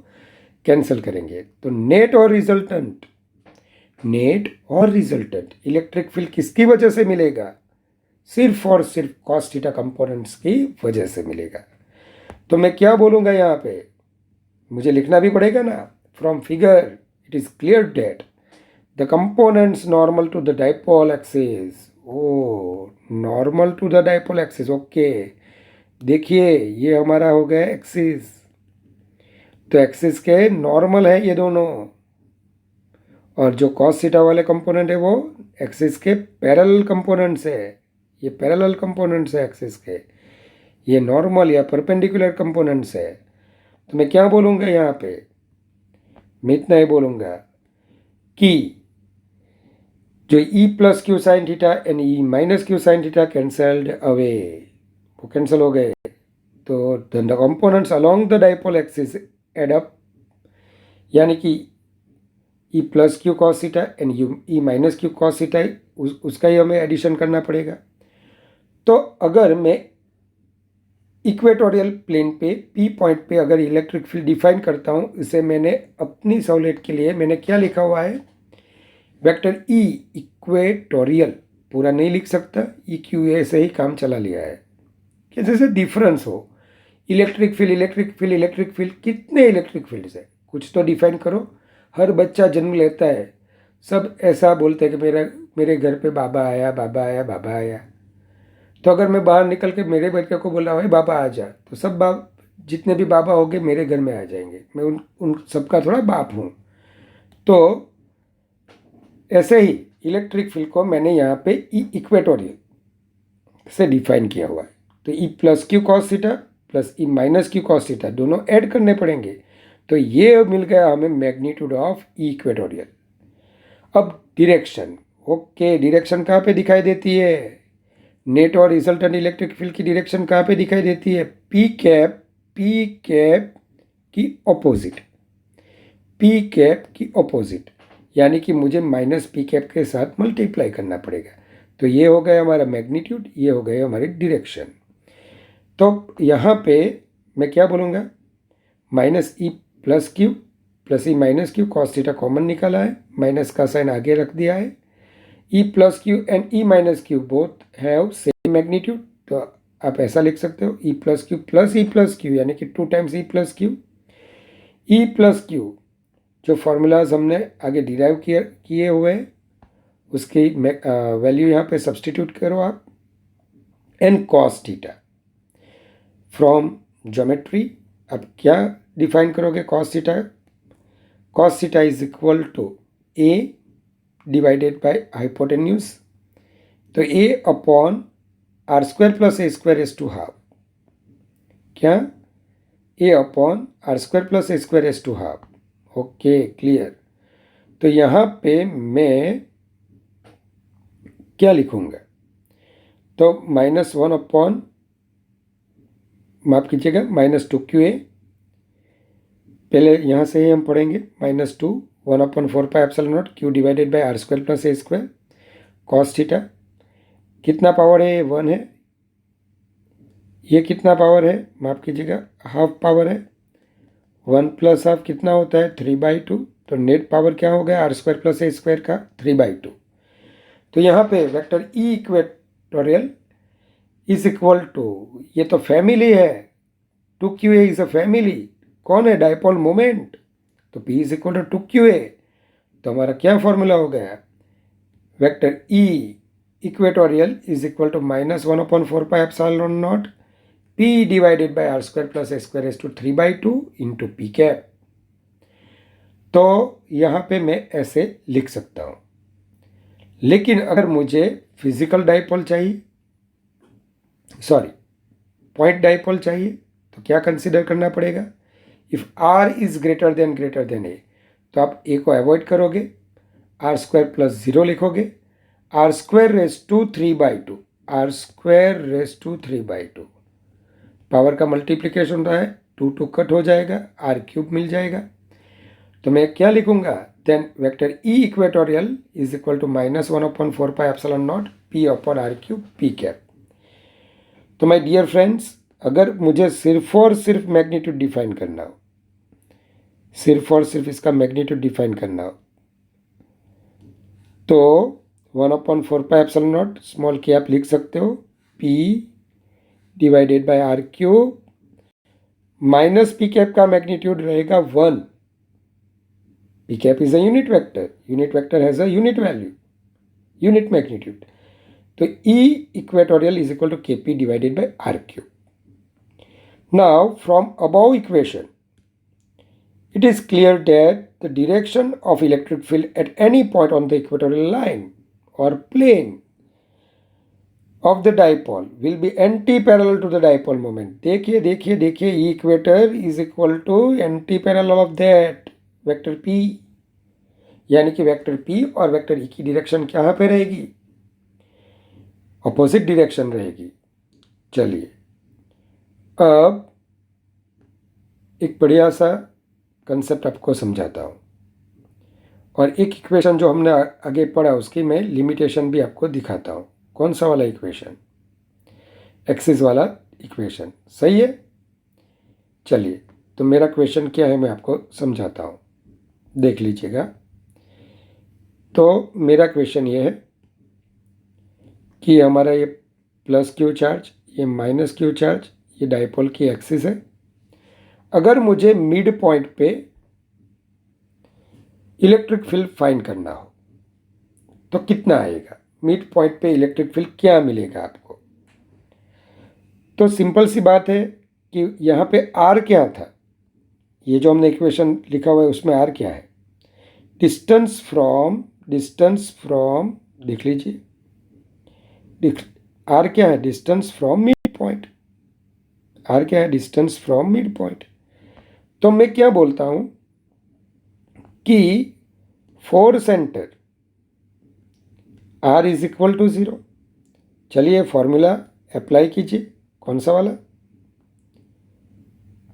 कैंसिल करेंगे। तो नेट और रिजल्टेंट इलेक्ट्रिक फील्ड किसकी वजह से मिलेगा, सिर्फ और सिर्फ cos थीटा कंपोनेंट्स की वजह से मिलेगा। तो मैं क्या बोलूँगा यहाँ पे, मुझे लिखना भी पड़ेगा ना, from figure it is clear that the components normal to the dipole axis. ओ, normal to the dipole axis, okay. देखिए ये हमारा हो गया एक्सिस, तो एक्सिस के नॉर्मल है ये दोनों, और जो cos थीटा वाले कंपोनेंट है वो एक्सिस के पैरेलल कंपोनेंट्स है, ये पैरेलल कंपोनेंट्स है एक्सिस के, ये नॉर्मल या परपेंडिकुलर कंपोनेंट्स है। तो मैं क्या बोलूँगा यहाँ पे, मैं इतना ही बोलूँगा कि जो E + q sin theta and E - q sin theta cancelled away, वो कैंसिल हो गए। तो the components along the dipole axis add up यानी कि E plus Q cos theta and you E minus Q cos theta, उसका ही हमें addition करना पड़ेगा। तो अगर मैं इक्वेटोरियल प्लेन पे पी पॉइंट पे अगर इलेक्ट्रिक फील्ड डिफाइन करता हूँ, इसे मैंने अपनी सहूलियत के लिए मैंने क्या लिखा हुआ है, वेक्टर ई इक्वेटोरियल, पूरा नहीं लिख सकता, ई क्यू ए से ही काम चला लिया है कि जैसे डिफरेंस हो। Electric field electric field electric field, कितने इलेक्ट्रिक फील्ड्स है, कुछ तो डिफाइन करो। हर बच्चा जन्म लेता है, सब ऐसा बोलते हैं कि मेरे घर पे बाबा आया बाबा आया बाबा आया। तो अगर मैं बाहर निकल के मेरे बच्चे को बोला भाई बाबा आ जा, तो सब बाप, जितने भी बाबा होंगे मेरे घर में आ जाएंगे, मैं उन सबका थोड़ा बाप हूँ। तो ऐसे ही इलेक्ट्रिक फील्ड को मैंने यहाँ पे ई इक्वेटोरियल से डिफाइन किया हुआ है। तो E plus Q cos theta plus E minus Q cos theta दोनों ऐड करने पड़ेंगे। तो ये मिल गया हमें मैग्नीट्यूड ऑफ ई इक्वेटोरियल। अब डायरेक्शन, ओके, डायरेक्शन कहाँ पे दिखाई देती है, नेट और रिजल्टेंट इलेक्ट्रिक फील्ड की डायरेक्शन कहाँ पे दिखाई देती है, पी कैप की ऑपोजिट, पी कैप की ऑपोजिट, यानी कि मुझे माइनस पी कैप के साथ मल्टीप्लाई करना पड़ेगा। तो ये हो गया हमारा मैग्नीट्यूड, ये हो गया हमारी डायरेक्शन। तो यहाँ पे मैं क्या बोलूँगा, minus E plus E minus Q cos theta common निकाला है, माइनस का साइन आगे रख दिया है। E plus Q and E minus Q both have same magnitude, तो आप ऐसा लिख सकते हो ई प्लस क्यू यानी कि 2 टाइम्स ई प्लस क्यू जो फार्मूलाज हमने आगे डिराइव किए हुए हैं उसकी वैल्यू यहाँ पे सब्सटीट्यूट करो आप, and cos theta from geometry. अब क्या डिफाइन करोगे cos theta is equal to A divided by hypotenuse, तो A upon R square plus A square as to half, क्या, A upon R square plus A square as to half. Okay, clear. तो यहाँ पे मैं क्या लिखूँगा, तो -1 upon, माफ़ कीजिएगा, -2QA, पहले यहाँ से ही हम पढ़ेंगे, -2 1/4πε0 Q divided by R square plus A square cos theta, कितना पावर है, 1 है, ये कितना पावर है, माफ़ कीजिएगा, हाफ पावर है, 1 प्लस हाफ कितना होता है, 3/2, तो नेट पावर क्या हो गया आर स्क्वायर प्लस ए स्क्वायर का 3/2। तो यहाँ पे vector E equatorial is equal to, ये तो फैमिली है, 2QA इज अ फैमिली, कौन है, डायपोल मोमेंट, तो P is equal to 2QA। तो हमारा क्या फॉर्मूला हो गया, vector E equatorial is equal to -1/4πε0 P divided by R square plus A square as to 3/2 into P cap. तो यहाँ पे मैं ऐसे लिख सकता हूँ। लेकिन अगर मुझे फिजिकल डायपोल चाहिए, सॉरी पॉइंट डायपोल चाहिए, तो क्या कंसिडर करना पड़ेगा, if R is greater than A, तो आप ए को अवॉइड करोगे, आर स्क्वायर प्लस 0 लिखोगे, R square raise to 3/2, R square raise to 3/2, power का मल्टीप्लिकेशन रहा है, 2 कट हो जाएगा, आर क्यूब मिल जाएगा। तो मैं क्या लिखूंगा, then vector E equatorial is equal to -1/4πε0 P upon R cube P cap. तो माय डियर फ्रेंड्स, अगर मुझे सिर्फ और सिर्फ मैग्नीट्यूड डिफाइन करना हो, सिर्फ और सिर्फ इसका मैग्नीट्यूड डिफाइन करना हो, तो 1/4πε0 स्मॉल के आप लिख सकते हो, P divided by R cube, minus P cap का मैग्नीट्यूड रहेगा 1। P cap is a unit vector has a unit value, unit magnitude. तो E equatorial is equal to KP divided by R cube. Now from above equation it is clear that the direction of electric field at any point on the equatorial line or plane of the dipole will be anti-parallel to the dipole moment. देखिए E equator is equal to anti-parallel of that vector P, यानी कि vector P और vector E की direction कहाँ पे रहेगी, opposite direction रहेगी। चलिए अब एक बढ़िया सा कंसेप्ट आपको समझाता हूँ, और एक इक्वेशन जो हमने आगे पढ़ा उसकी मैं लिमिटेशन भी आपको दिखाता हूँ। कौन सा वाला इक्वेशन? एक्सिस वाला इक्वेशन, सही है। चलिए, तो मेरा क्वेश्चन क्या है मैं आपको समझाता हूँ, देख लीजिएगा। तो मेरा क्वेश्चन ये है कि हमारा ये प्लस क्यू चार्ज, ये माइनस क्यू चार्ज, ये डाइपोल की एक्सिस है। अगर मुझे मिड पॉइंट पे इलेक्ट्रिक फील्ड फाइंड करना हो तो कितना आएगा? मिड पॉइंट पे इलेक्ट्रिक फील्ड क्या मिलेगा आपको? तो सिंपल सी बात है कि यहाँ पे आर क्या था, ये जो हमने इक्वेशन लिखा हुआ है उसमें आर क्या है? डिस्टेंस फ्रॉम देख लीजिए, आर क्या है? Distance from mid point. R क्या है? Distance from mid point. तो मैं क्या बोलता हूं कि for centre R is equal to 0। चलिए फॉर्मूला अप्लाई कीजिए। कौन सा वाला?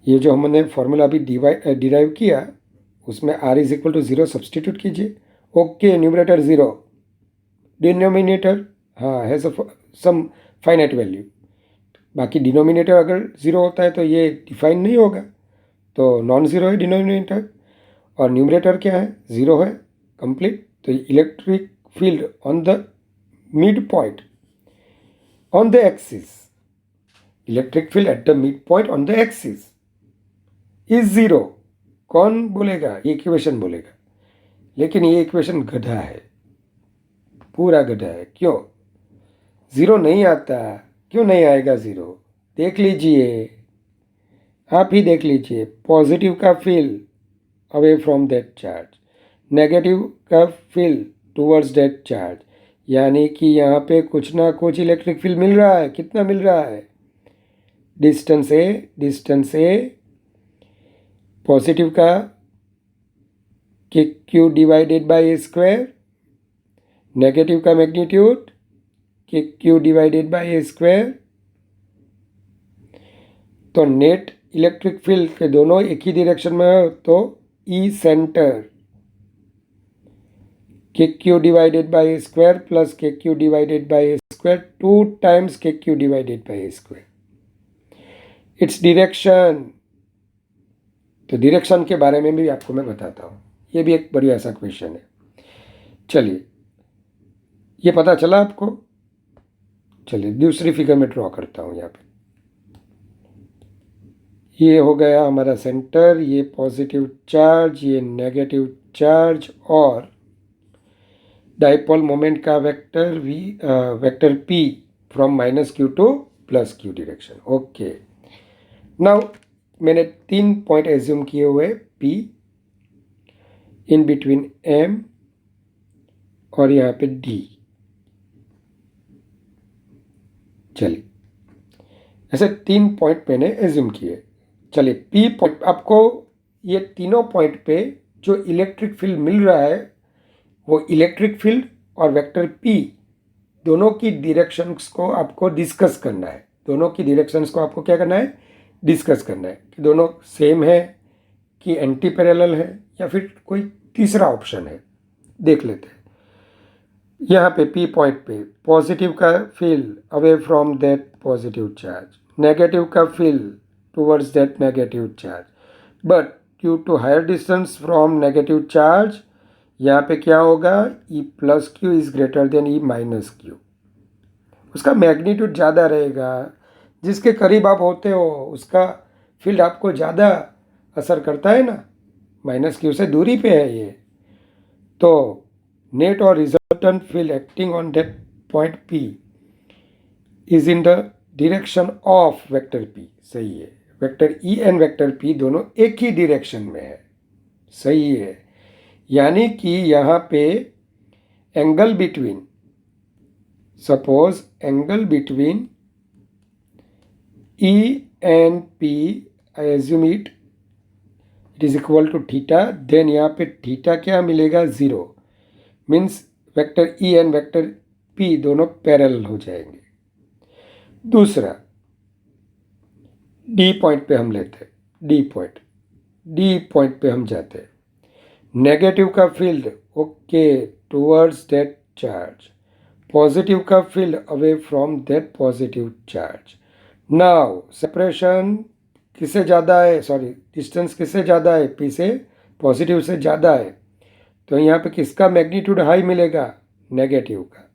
ये जो हमने फॉर्मूला अभी डिराइव किया उसमें R is equal to 0 substitute कीजिए। ओके, न्यूमरेटर 0, डिनोमिनेटर हाँ है सम फाइनाइट वैल्यू। बाकी डिनोमिनेटर अगर 0 होता है तो ये डिफाइन नहीं होगा, तो नॉन ज़ीरो है डिनोमिनेटर, और न्यूमरेटर क्या है? 0 है, कंप्लीट। तो electric field on the mid point on the axis, electric field at the mid point on the axis is 0। कौन बोलेगा? ये इक्वेशन बोलेगा। लेकिन ये इक्वेशन गधा है, पूरा गधा है। क्यों? 0 नहीं आता। क्यों नहीं आएगा 0? देख लीजिए, आप ही देख लीजिए। पॉजिटिव का field away from that charge, negative का फील्ड टूवर्ड्स दैट चार्ज, यानी कि यहाँ पे कुछ ना कुछ इलेक्ट्रिक फील्ड मिल रहा है। कितना मिल रहा है? डिस्टेंस ए पॉजिटिव का K Q divided by A square, negative का magnitude K Q divided by A square. तो नेट इलेक्ट्रिक फील्ड के दोनों एक ही डायरेक्शन में हो तो E centre K Q divided by A square plus K Q divided by A square 2 times K Q divided by A square, it's direction. तो direction के बारे में भी आपको मैं बताता हूँ, ये भी एक बढ़िया ऐसा क्वेश्चन है। चलिए, ये पता चला आपको? चलिए दूसरी फिगर में ड्रॉ करता हूँ। यहाँ पे ये हो गया हमारा सेंटर, ये पॉजिटिव चार्ज, ये नेगेटिव चार्ज, और डाइपोल मोमेंट का vector vector P from minus Q to plus Q direction. Okay, now मैंने 3 पॉइंट एज्यूम किए हुए, पी इन बिटवीन एम और यहाँ पे डी। चलिए, ऐसे 3 पॉइंट मैंने एज्यूम किए। चलिए, पी पॉइंट, आपको ये तीनों पॉइंट पे जो इलेक्ट्रिक फील्ड मिल रहा है वो इलेक्ट्रिक फील्ड और वेक्टर पी दोनों की डायरेक्शंस को आपको डिस्कस करना है। दोनों की डायरेक्शंस को आपको क्या करना है? डिस्कस करना है कि दोनों सेम है कि एंटी पैरेलल है या फिर कोई तीसरा ऑप्शन है। देख लेते हैं। यहाँ पे पी पॉइंट पे पॉजिटिव का field away from that positive charge, negative का field towards that negative charge, but due to higher distance from negative charge यहाँ पे क्या होगा? E plus Q is greater than E minus Q. उसका magnitude ज़्यादा रहेगा। जिसके करीब आप होते हो उसका फील्ड आपको ज़्यादा असर करता है ना, माइनस क्यू से दूरी पे है ये। तो नेट और resultant field acting on that point P is in the direction of vector P. सही है, vector E and vector P दोनों एक ही डायरेक्शन में है। सही है, यानी कि यहाँ पे angle between, suppose angle between E and P, I assume it is equal to theta, then यहाँ पे थीटा क्या मिलेगा? 0। Means vector E and vector P दोनों पैरेलल हो जाएंगे। दूसरा, डी पॉइंट पे हम लेते हैं। डी पॉइंट, डी पॉइंट पे हम जाते हैं। नेगेटिव का field okay towards that charge, positive का field away from that positive charge. Now separation किससे ज़्यादा है, सॉरी डिस्टेंस किससे ज़्यादा है, पी से पॉजिटिव से ज़्यादा है, तो यहाँ पे किसका मैग्नीट्यूड हाई मिलेगा, नेगेटिव का।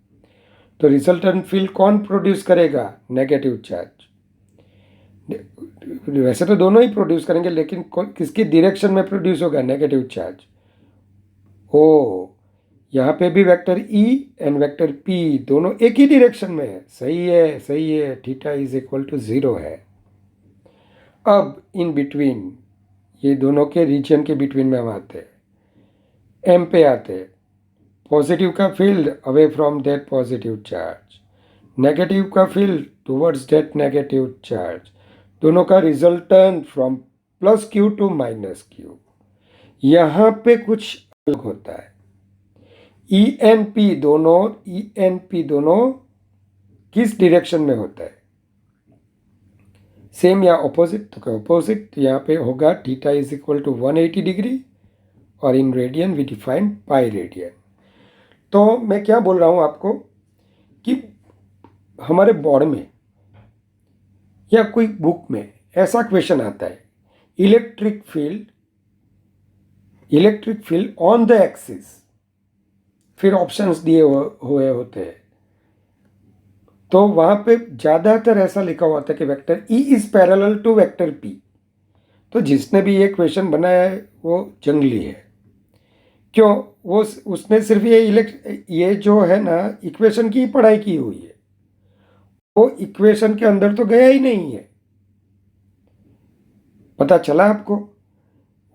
तो रिजल्टेंट फील्ड कौन प्रोड्यूस करेगा, नेगेटिव चार्ज। वैसे तो दोनों ही प्रोड्यूस करेंगे, लेकिन किसकी डायरेक्शन में प्रोड्यूस होगा, नेगेटिव चार्ज। ओ यहाँ पे भी vector E and vector P दोनों एक ही डायरेक्शन में है, सही है सही है, थीटा इज इक्वल टू 0 है। अब इन बिटवीन ये दोनों के रीजन के बिटवीन में हम आते हैं, एम पे आते हैं। पॉजिटिव का field away from that positive charge, negative का field towards that negative charge, दोनों का resultant from plus Q to minus Q. यहाँ पे कुछ अलग होता है, ई एन पी दोनों किस डायरेक्शन में होता है, सेम या ऑपोजिट, तो क्या ऑपोजिट, यहाँ पे होगा theta is equal to 180 degree और in radian we define pi radian. तो मैं क्या बोल रहा हूँ आपको कि हमारे बोर्ड में या कोई बुक में ऐसा क्वेश्चन आता है, electric field on the axis, फिर ऑप्शंस दिए हुए होते हैं, तो वहाँ पे ज़्यादातर ऐसा लिखा हुआ था कि vector E is parallel to vector P. तो जिसने भी ये क्वेश्चन बनाया है वो जंगली है। क्यों, वो उसने सिर्फ ये जो है ना इक्वेशन की पढ़ाई की हुई है, वो इक्वेशन के अंदर तो गया ही नहीं है। पता चला आपको,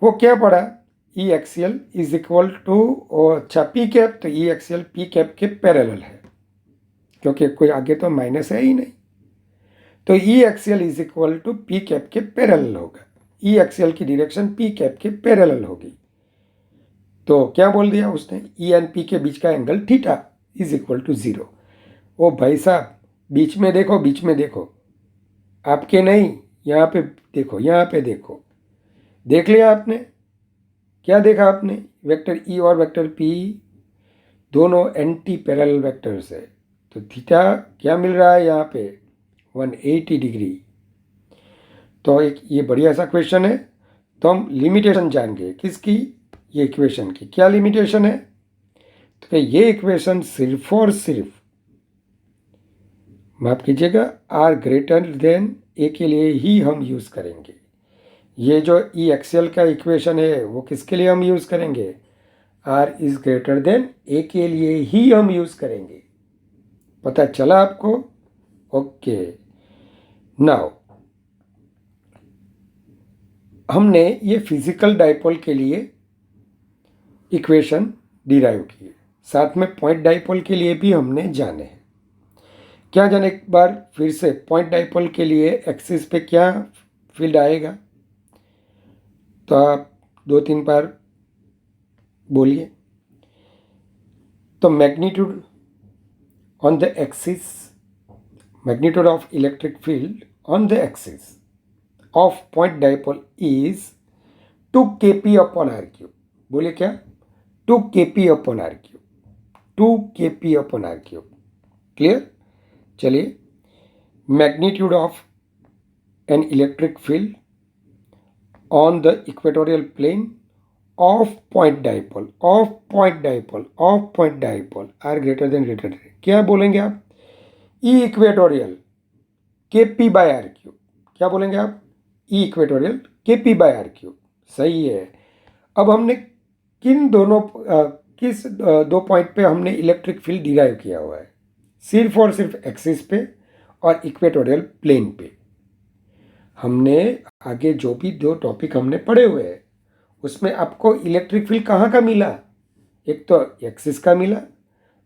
वो क्या पढ़ा, ई एक्सियल इज इक्वल टू, अच्छा पी कैप, तो ई एक्सियल पी कैप के पैरेलल है, क्योंकि कोई आगे तो माइनस है ही नहीं, तो E axial is equal to P cap के पैरेलल होगा, ई एक्सियल की डायरेक्शन पी कैप के पैरेलल होगी। तो क्या बोल दिया उसने, ई एंड पी के बीच का angle theta is equal to 0। ओ भाई साहब, बीच में देखो, बीच में देखो, आपके नहीं, यहाँ पे देखो, यहाँ पे देखो, देख लिया आपने, क्या देखा आपने, वेक्टर ई और वेक्टर पी दोनों एंटी पैरेलल वेक्टर्स है, तो थीटा क्या मिल रहा है यहाँ पे, 180 डिग्री। तो एक ये बढ़िया सा क्वेश्चन है। तो हम लिमिटेशन जान गए किसकी, ये इक्वेशन की क्या लिमिटेशन है, तो ये इक्वेशन सिर्फ और सिर्फ, माफ कीजिएगा, आर ग्रेटर देन ए के लिए ही हम यूज़ करेंगे। ये जो ई एक्सियल का इक्वेशन है वो किसके लिए हम यूज़ करेंगे, आर इज ग्रेटर देन ए के लिए ही हम यूज़ करेंगे। पता चला आपको, ओके। नाउ हमने ये फिजिकल डाइपोल के लिए इक्वेशन डिराइव किए, साथ में पॉइंट डाइपोल के लिए भी हमने जाने हैं। क्या जाने, एक बार फिर से पॉइंट डाइपोल के लिए एक्सिस पे क्या फील्ड आएगा, तो आप 2-3 बार बोलिए। तो magnitude on the axis, magnitude of electric field on the axis of point dipole is 2 kp upon R cube. बोलिए क्या, 2 kp upon R cube, 2 kp upon R cube. Clear, चलिए। Magnitude of an electric field on the equatorial plane of point dipole R greater than, क्या बोलेंगे आप, E equatorial K P by R cube. क्या बोलेंगे आप, E equatorial K P by R cube, सही है। अब हमने किन दोनों किस दो पॉइंट पे हमने इलेक्ट्रिक फील्ड डिराइव किया हुआ है, सिर्फ और सिर्फ एक्सिस पे और इक्वेटोरियल प्लेन पे। हमने आगे जो भी 2 टॉपिक हमने पढ़े हुए हैं उसमें आपको इलेक्ट्रिक फील्ड कहाँ का मिला, एक तो एक्सिस का मिला,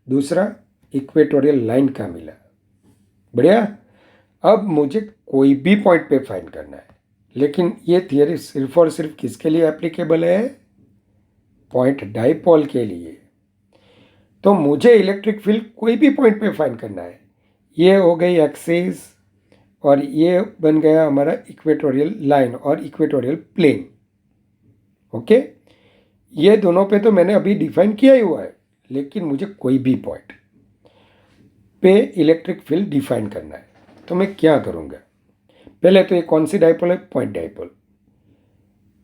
दूसरा इक्वेटोरियल लाइन का मिला। बढ़िया। अब मुझे कोई भी पॉइंट पे फाइंड करना है, लेकिन ये थियरी सिर्फ और सिर्फ किसके लिए एप्लीकेबल है, पॉइंट डाइपोल के लिए। तो मुझे इलेक्ट्रिक फील्ड कोई भी पॉइंट पे फाइंड करना है, ये हो गई एक्सिस और ये बन गया हमारा इक्वेटोरियल लाइन और इक्वेटोरियल प्लेन। ओके, ये दोनों पे तो मैंने अभी डिफाइन किया ही हुआ है, लेकिन मुझे कोई भी पॉइंट पे इलेक्ट्रिक फील्ड डिफाइन करना है, तो मैं क्या करूँगा? पहले तो ये कौन सी डाइपोल है? Point dipole.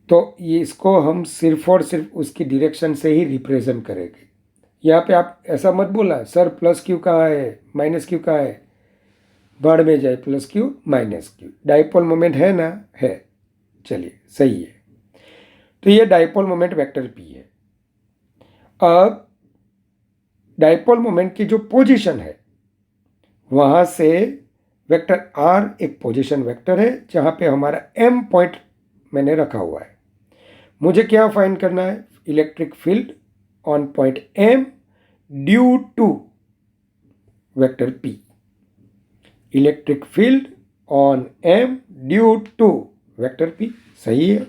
तो ये इसको हम सिर्फ और सिर्फ उसकी डायरेक्शन से ही रिप्रेजेंट करेंगे। यहाँ पे आप ऐसा मत बोला सर प्लस क्यू कहाँ है, माइनस क्यू कहाँ है, बाढ़ में जाए plus Q minus Q, dipole moment है ना? है। चलिए सही है। तो ये डाइपोल मोमेंट वेक्टर पी है। अब डाइपोल मोमेंट की जो पोजीशन है वहाँ से वेक्टर आर एक पोजीशन वेक्टर है जहाँ पे हमारा एम पॉइंट मैंने रखा हुआ है। मुझे क्या फाइंड करना है? Electric field on point M due to vector P. Electric field on M due to vector P, सही है।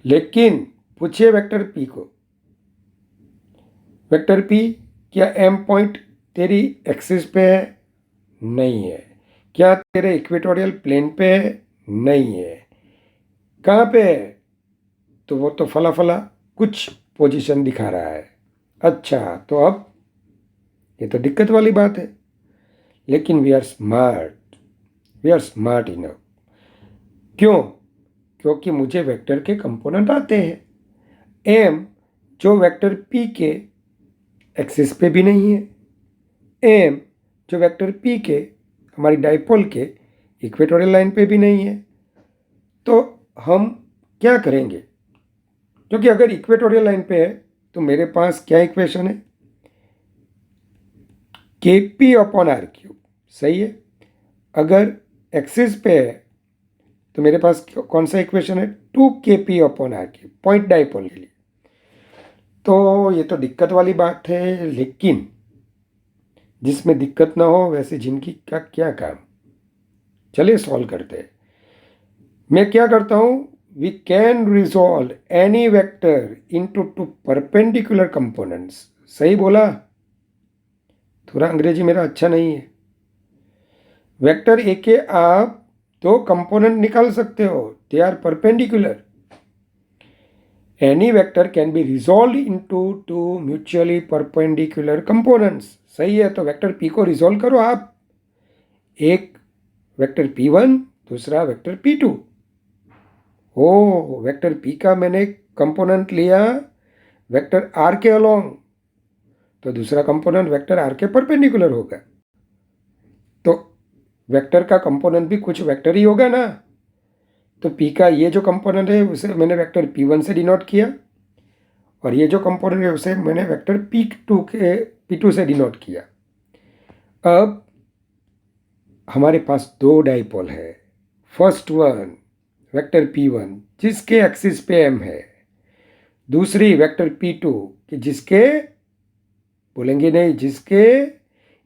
लेकिन पूछिए वेक्टर पी को, वेक्टर पी क्या एम पॉइंट तेरी एक्सिस पे है? नहीं है। क्या तेरे इक्वेटोरियल प्लेन पे है? नहीं है। कहाँ पे है? तो वो तो फला फला कुछ पोजीशन दिखा रहा है। अच्छा, तो अब ये तो दिक्कत वाली बात है, लेकिन वी आर स्मार्ट इनफ। क्यों? क्योंकि मुझे वेक्टर के कंपोनेंट आते हैं। एम जो वेक्टर पी के एक्सिस पे भी नहीं है, एम जो वेक्टर पी के हमारी डाइपोल के इक्वेटोरियल लाइन पे भी नहीं है। तो हम क्या करेंगे? क्योंकि अगर इक्वेटोरियल लाइन पे है तो मेरे पास क्या इक्वेशन है? के पी अपॉन आर क्यूब, सही है। अगर एक्सिस पे है तो मेरे पास कौन सा इक्वेशन है? 2 kp upon R cube, point dipole के लिए। तो ये तो दिक्कत वाली बात है, लेकिन जिसमें दिक्कत ना हो वैसे जिंदगी का क्या काम। चलिए सॉल्व करते हैं। मैं क्या करता हूँ? We can resolve any vector into two perpendicular components. सही बोला? थोड़ा अंग्रेजी मेरा अच्छा नहीं है। वेक्टर ए के आप दो कंपोनेंट निकाल सकते हो, they are perpendicular. Any vector can be resolve into two mutually perpendicular components. सही है। तो वेक्टर पी को रिजॉल्व करो आप। एक वेक्टर p1, दूसरा वेक्टर p2। ओ, वेक्टर p का मैंने कंपोनेंट लिया वेक्टर r के अलोंग, तो दूसरा कंपोनेंट वेक्टर r के परपेंडिकुलर होगा। तो वेक्टर का कंपोनेंट भी कुछ वेक्टर ही होगा ना। तो p का ये जो कंपोनेंट है उसे मैंने वेक्टर p1 से डिनोट किया, और ये जो कंपोनेंट है उसे मैंने वेक्टर p2 से डिनोट किया। अब हमारे पास दो डाइपोल है। फर्स्ट वन वेक्टर p1 जिसके एक्सिस पे m है, दूसरी वेक्टर p2 कि जिसके, बोलेंगे नहीं, जिसके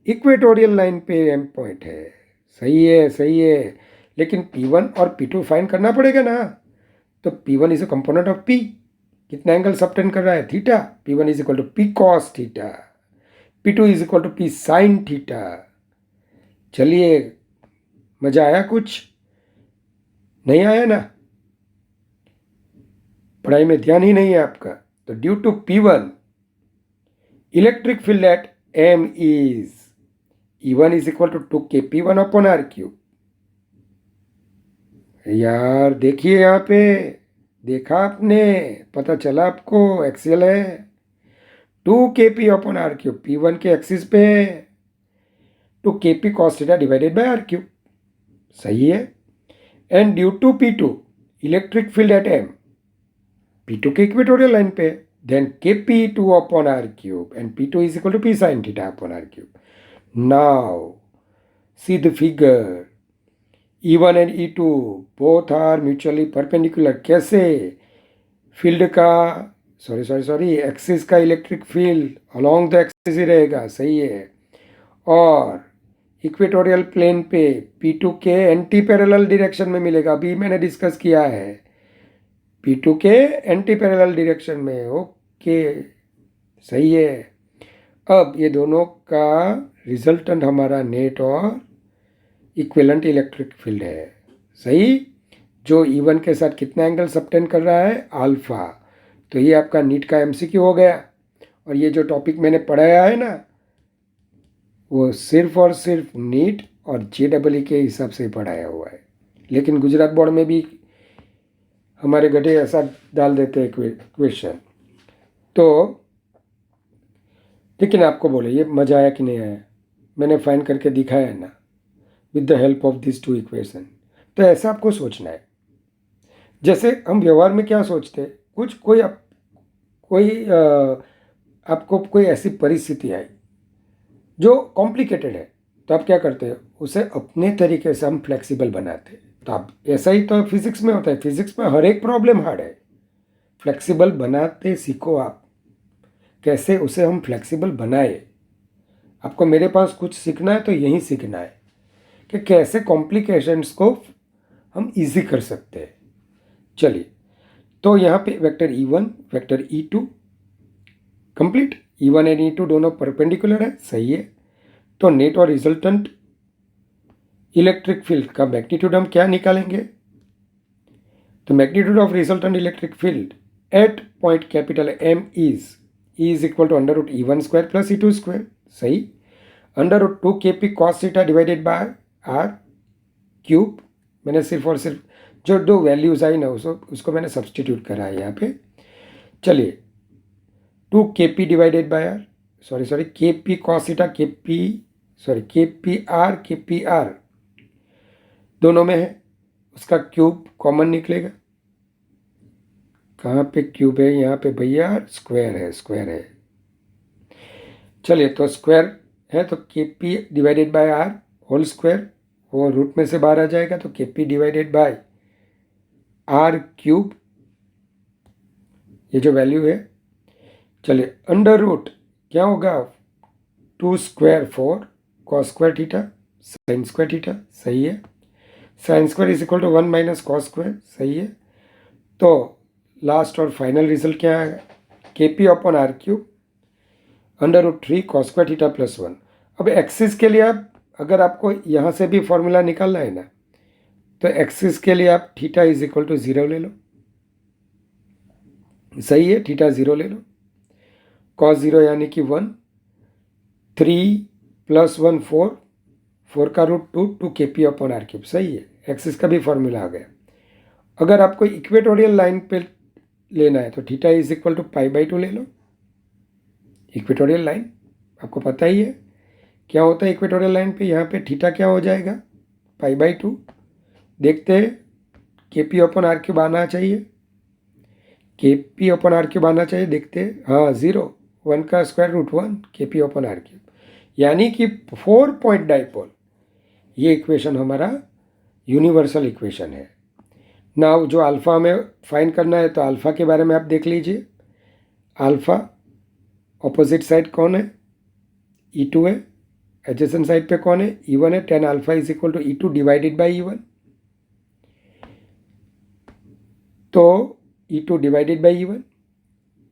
इक्वेटोरियल लाइन पे m पॉइंट है। सही है, सही है। लेकिन p1 और p2 फाइंड करना पड़ेगा ना। तो p1 is a component of p, कितना एंगल सबटेंड कर रहा है? Theta. p1 is equal to p cos theta, p2 is equal to p sin theta. चलिए, मजा आया? कुछ नहीं आया ना? पढ़ाई में ध्यान ही नहीं है आपका। तो due to p1 electric field at m is E1 is equal to 2kp1 upon R cube. यार देखिए, यहाँ पे देखा आपने, पता चला आपको, एक्सेल है। 2kp upon R cube p1 के एक्सिस पे, 2kp cos theta divided by R cube. सही है। And due to p2 electric field at m, p2 के इक्वेटोरियल लाइन पे, then kp2 upon R cube and p2 is equal to p sin theta upon R cube. Now, see the figure. E1 and E2 both are mutually perpendicular. कैसे? Field का sorry axis का electric field along the axis ही रहेगा। सही है। और equatorial plane पे P2 के एंटी पैरेलल डायरेक्शन में मिलेगा। अभी मैंने डिस्कस किया है, P2 के एंटी पैरेलल डायरेक्शन में। ओके, सही है। अब ये दोनों का रिजल्टेंट हमारा नेट और इक्विवेलेंट इलेक्ट्रिक फील्ड है। सही। जो E1 के साथ कितना एंगल सबटेंड कर रहा है, अल्फा। तो ये आपका नीट का MCQ हो गया। और ये जो टॉपिक मैंने पढ़ाया है ना, वो सिर्फ और सिर्फ नीट और JEE के हिसाब से पढ़ाया हुआ है। लेकिन गुजरात बोर्ड में भी हमारे गधे ऐसा डाल देते हैं क्वेश्चन। तो लेकिन आपको बोले ये मज़ा आया कि नहीं आया, मैंने फाइंड करके दिखाया है ना, with the help of this 2 equation. तो ऐसा आपको सोचना है। जैसे हम व्यवहार में क्या सोचते हैं, आपको कोई ऐसी परिस्थिति आई जो कॉम्प्लिकेटेड है, तो आप क्या करते हैं, उसे अपने तरीके से हम फ्लेक्सिबल बनाते हैं। तो आप ऐसा ही तो फिजिक्स में होता है। फिजिक्स में हर एक प्रॉब्लम हार्ड है, फ्लेक्सिबल बनाते सीखो आप, कैसे उसे हम फ्लेक्सिबल बनाए। आपको मेरे पास कुछ सीखना है तो यही सीखना है कि कैसे कॉम्प्लिकेशंस को हम इजी कर सकते हैं। चलिए, तो यहाँ पे vector E1 vector E2 complete. E1 and E2 दोनों परपेंडिकुलर है, सही है। तो नेट और रिजल्टेंट इलेक्ट्रिक फील्ड का मैग्नीट्यूड हम क्या निकालेंगे, तो magnitude of resultant electric field at point capital M is equal to under root E1 square plus E2 square, सही। Under root 2 KP cos theta divided by R cube. मैंने सिर्फ और सिर्फ जो 2 वैल्यूज आई ना उसको मैंने सब्सटीट्यूट करा है यहाँ पे। चलिए, 2 KP divided by R, sorry KP cos theta KP R दोनों में है, उसका क्यूब कॉमन निकलेगा। कहाँ पे क्यूब है, यहाँ पे भैया स्क्वायर है। चलिए, तो स्क्वायर है तो KP divided by R whole square, वो रूट में से बाहर आ जाएगा, तो KP divided by R cube, ये जो वैल्यू है। चलिए, अंडर रूट क्या होगा, 2 square 4 cos square theta sine square theta, सही है। Sine square is equal to 1 minus cos square, सही है। तो लास्ट और फाइनल रिजल्ट क्या है, KP upon R cube under root 3 cos square theta plus 1। अब एक्सिस के लिए आप, अगर आपको यहाँ से भी फॉर्मूला निकालना है ना, तो एक्सिस के लिए आप थीटा इज इक्वल टू 0 ले लो, सही है। थीटा 0 ले लो, कॉस 0 यानी कि 1, 3 प्लस 1 4, 4 का root 2 KP upon R cube, सही है। एक्सिस का भी फॉर्मूला आ गया। अगर आपको इक्वेटोरियल लाइन पे लेना है तो थीटा इज इक्वल टू π/2 ले लो। इक्वेटोरियल लाइन आपको पता ही है क्या होता है इक्वेटोरियल लाइन पे, यहाँ पे थीटा क्या हो जाएगा, π/2। देखते हैं, KP अपॉन R क्यूब आना चाहिए, KP अपॉन R क्यूब आना चाहिए, देखते हैं। हाँ, 0, 1 का square root 1 KP upon R cube, यानी कि 4 पॉइंट डाइपोल। ये इक्वेशन हमारा यूनिवर्सल इक्वेशन है। नाउ जो अल्फ़ा हमें फाइंड करना है, तो अल्फ़ा के बारे में आप देख लीजिए। अल्फ़ा ऑपोजिट साइड कौन है, E2 है। एडजेसेंट साइड पे कौन है, E1 है। tan alpha is equal to E2 divided by E1। तो E2 divided by E1,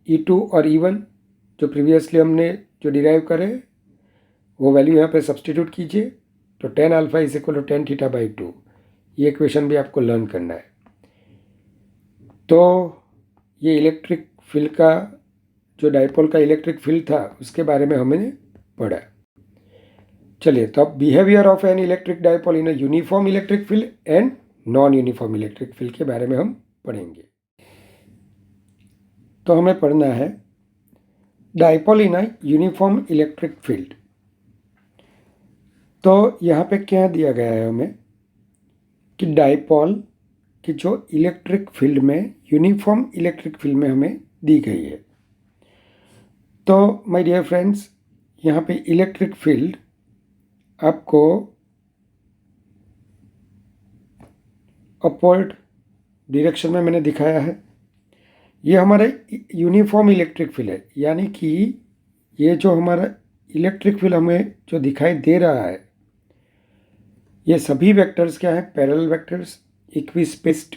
E2 और E1 जो प्रीवियसली हमने जो डिराइव करे वो वैल्यू यहाँ पे सब्सटीट्यूट कीजिए, तो tan alpha is equal to tan theta by 2। ये इक्वेशन भी आपको लर्न करना है। तो ये इलेक्ट्रिक फील्ड का, जो डाइपोल का इलेक्ट्रिक फील्ड था, उसके बारे में हमने पढ़ा। चलिए, तो अब behaviour of an electric dipole in a uniform electric field and non uniform electric field के बारे में हम पढ़ेंगे। तो हमें पढ़ना है dipole in a uniform electric field. तो यहाँ पे क्या दिया गया है हमें कि डाइपोल की जो इलेक्ट्रिक फील्ड में, यूनिफॉर्म इलेक्ट्रिक फील्ड में हमें दी गई है। तो माय डियर फ्रेंड्स, यहाँ पे इलेक्ट्रिक फील्ड आपको अपवर्ड डायरेक्शन में मैंने दिखाया है। ये हमारा यूनिफॉर्म इलेक्ट्रिक फील्ड है, यानी कि ये जो हमारा इलेक्ट्रिक फील्ड हमें जो दिखाई दे रहा है, ये सभी वेक्टर्स क्या है, parallel vectors, equispaced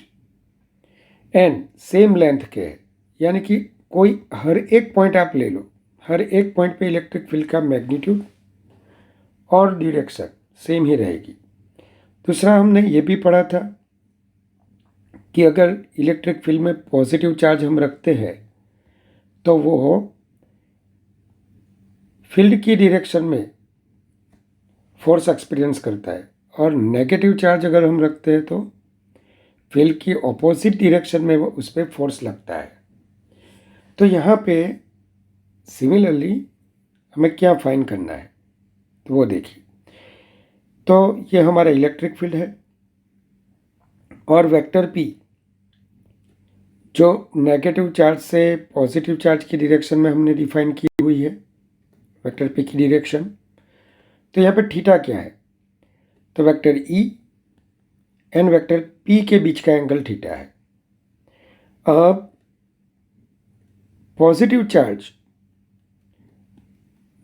and same length के है। यानी कि कोई हर एक पॉइंट आप ले लो, हर एक पॉइंट पे इलेक्ट्रिक फील्ड का मैग्नीट्यूड और डायरेक्शन सेम ही रहेगी। दूसरा हमने ये भी पढ़ा था कि अगर इलेक्ट्रिक फील्ड में पॉजिटिव चार्ज हम रखते हैं तो वो फील्ड की डायरेक्शन में फोर्स एक्सपीरियंस करता है, और नेगेटिव चार्ज अगर हम रखते हैं तो फील्ड की ऑपोजिट डायरेक्शन में वो उस पर फोर्स लगता है। तो यहाँ पे सिमिलरली हमें क्या फाइंड करना है तो वो देखिए। तो ये हमारा इलेक्ट्रिक फील्ड है और वेक्टर पी जो नेगेटिव चार्ज से पॉजिटिव चार्ज की डायरेक्शन में हमने डिफाइन की हुई है, वेक्टर पी की डायरेक्शन। तो यहाँ पे थीटा क्या है, तो vector E and vector P के बीच का एंगल थीटा है। अब पॉजिटिव चार्ज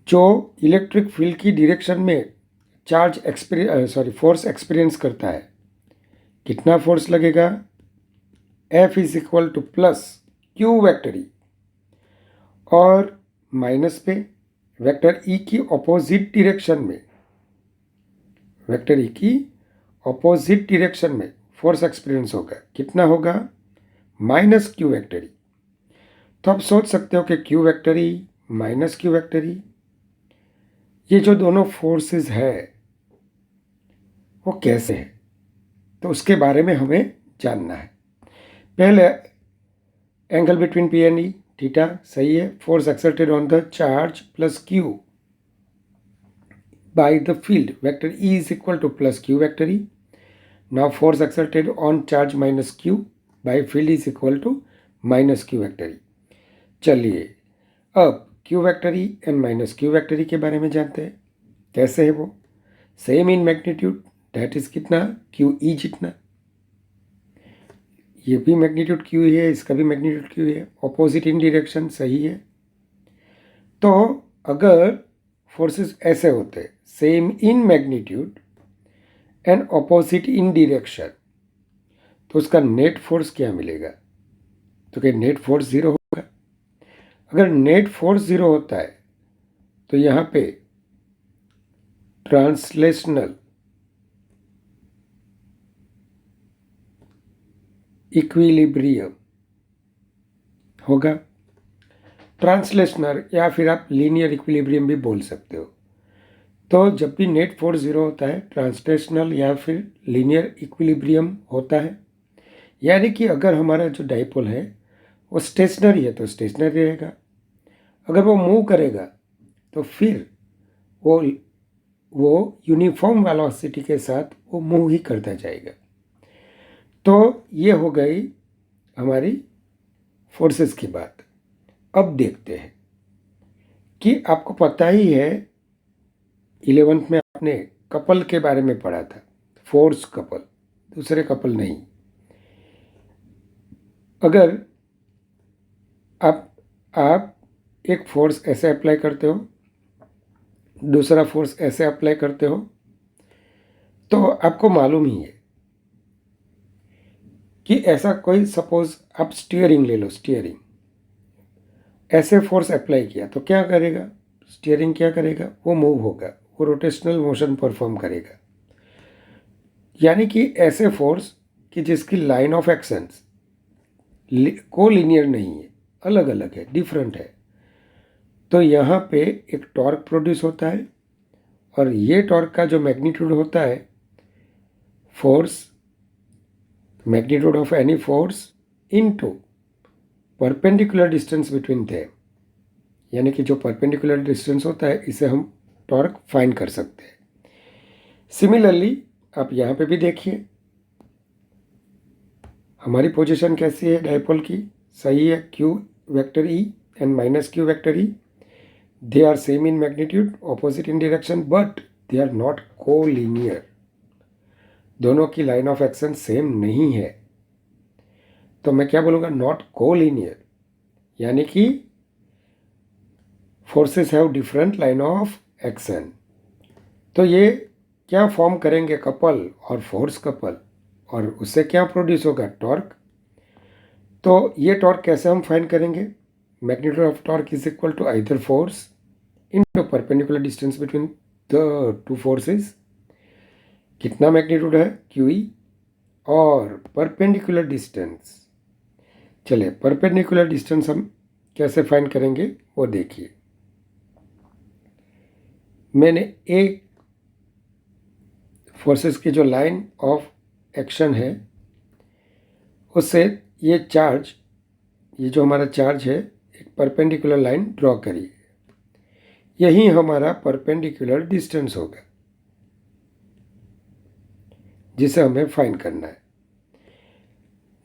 जो इलेक्ट्रिक फील्ड की डायरेक्शन में फोर्स एक्सपीरियंस करता है, कितना फोर्स लगेगा, F is equal to plus Q vector ई, और माइनस पे वेक्टर ई की ऑपोजिट डायरेक्शन में, वेक्टर ई की ऑपोजिट डायरेक्शन में फोर्स एक्सपीरियंस होगा, कितना होगा, माइनस क्यू वेक्टर ई। तो आप सोच सकते हो कि क्यू वेक्टर ई माइनस क्यू वेक्टर ई, ये जो दोनों फोर्सेस है वो कैसे है, तो उसके बारे में हमें जानना है। पहले angle between P and E theta सही है, force exerted on the charge plus Q by the field vector E is equal to plus Q vector E. Now force exerted on charge minus Q by field is equal to minus Q vector E. चलिए अब Q vector E and minus Q vector E के बारे में जानते हैं, कैसे है वो, same in magnitude, that is कितना, क्यू ई जितना, ये भी मैग्नीट्यूड क्यू ही है, इसका भी मैग्नीट्यूड क्यू है, ऑपोजिट इन डायरेक्शन सही है। तो अगर फोर्सेस ऐसे होते same in magnitude and opposite in direction, तो उसका नेट फोर्स क्या मिलेगा, तो क्या नेट फोर्स जीरो होगा। अगर नेट फोर्स जीरो होता है तो यहाँ पे ट्रांसलेशनल इक्विलिब्रियम होगा, ट्रांसलेशनल या फिर आप लीनियर इक्विलिब्रियम भी बोल सकते हो। तो जब भी नेट फोर्स जीरो होता है ट्रांसलेशनल या फिर लीनियर इक्विलिब्रियम होता है, यानी कि अगर हमारा जो डाइपोल है वो स्टेशनरी है तो स्टेशनरी रहेगा, अगर वो मूव करेगा तो फिर वो यूनिफॉर्म वेलोसिटी के साथ वो मूव ही करता जाएगा। तो ये हो गई हमारी फोर्सेस की बात। अब देखते हैं कि आपको पता ही है 11th में आपने कपल के बारे में पढ़ा था, फोर्स कपल, दूसरे कपल नहीं। अगर आप एक फोर्स ऐसे अप्लाई करते हो, दूसरा फोर्स ऐसे अप्लाई करते हो, तो आपको मालूम ही है कि ऐसा कोई, सपोज आप स्टीयरिंग ले लो, स्टीयरिंग ऐसे फोर्स अप्लाई किया तो क्या करेगा, स्टीयरिंग क्या करेगा, वो मूव होगा, वो रोटेशनल मोशन परफॉर्म करेगा। यानी कि ऐसे फोर्स कि जिसकी लाइन ऑफ एक्शंस को लीनियर नहीं है, अलग अलग है, डिफरेंट है। तो यहाँ पे एक टॉर्क प्रोड्यूस होता है, और ये टॉर्क का जो मैग्नीट्यूड होता है, force magnitude of any force into perpendicular distance between them, यानी कि जो परपेंडिकुलर डिस्टेंस होता है इसे हम टॉर्क फाइंड कर सकते हैं। सिमिलरली आप यहाँ पे भी देखिए हमारी पोजीशन कैसी है डाइपोल की, सही है, Q vector E and minus Q vector E, they are same in magnitude, opposite in direction, but they are not collinear, दोनों की लाइन ऑफ एक्शन सेम नहीं है। तो मैं क्या बोलूँगा, नॉट कोलिनियर, यानी कि forces have different line of action. तो ये क्या फॉर्म करेंगे, कपल और फोर्स कपल, और उससे क्या प्रोड्यूस होगा, टॉर्क। तो ये टॉर्क कैसे हम फाइंड करेंगे, magnitude of torque is equal to either force into perpendicular distance between the two forces, कितना मैग्नीट्यूड है, क्यू ई, और परपेंडिकुलर डिस्टेंस। चलिए परपेंडिकुलर डिस्टेंस हम कैसे फाइंड करेंगे वो देखिए। मैंने एक फोर्सेस की जो लाइन ऑफ एक्शन है उससे ये चार्ज, ये जो हमारा चार्ज है, एक परपेंडिकुलर लाइन ड्रॉ करिए। यही हमारा परपेंडिकुलर डिस्टेंस होगा जिसे हमें फाइंड करना है।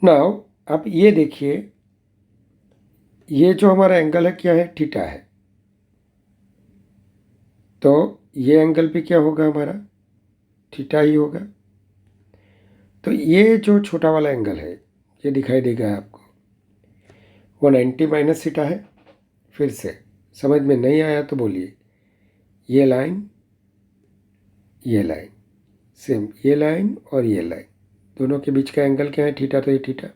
नाउ आप ये देखिए, ये जो हमारा एंगल है क्या है, थीटा है। तो ये एंगल भी क्या होगा हमारा, थीटा ही होगा। तो ये जो छोटा वाला एंगल है ये दिखाई देगा आपको, वो 90 माइनस थीटा है। फिर से समझ में नहीं आया तो बोलिए, ये लाइन सेम, ये लाइन और ये लाइन, दोनों के बीच का एंगल क्या है, थीटा। तो ये थीटा,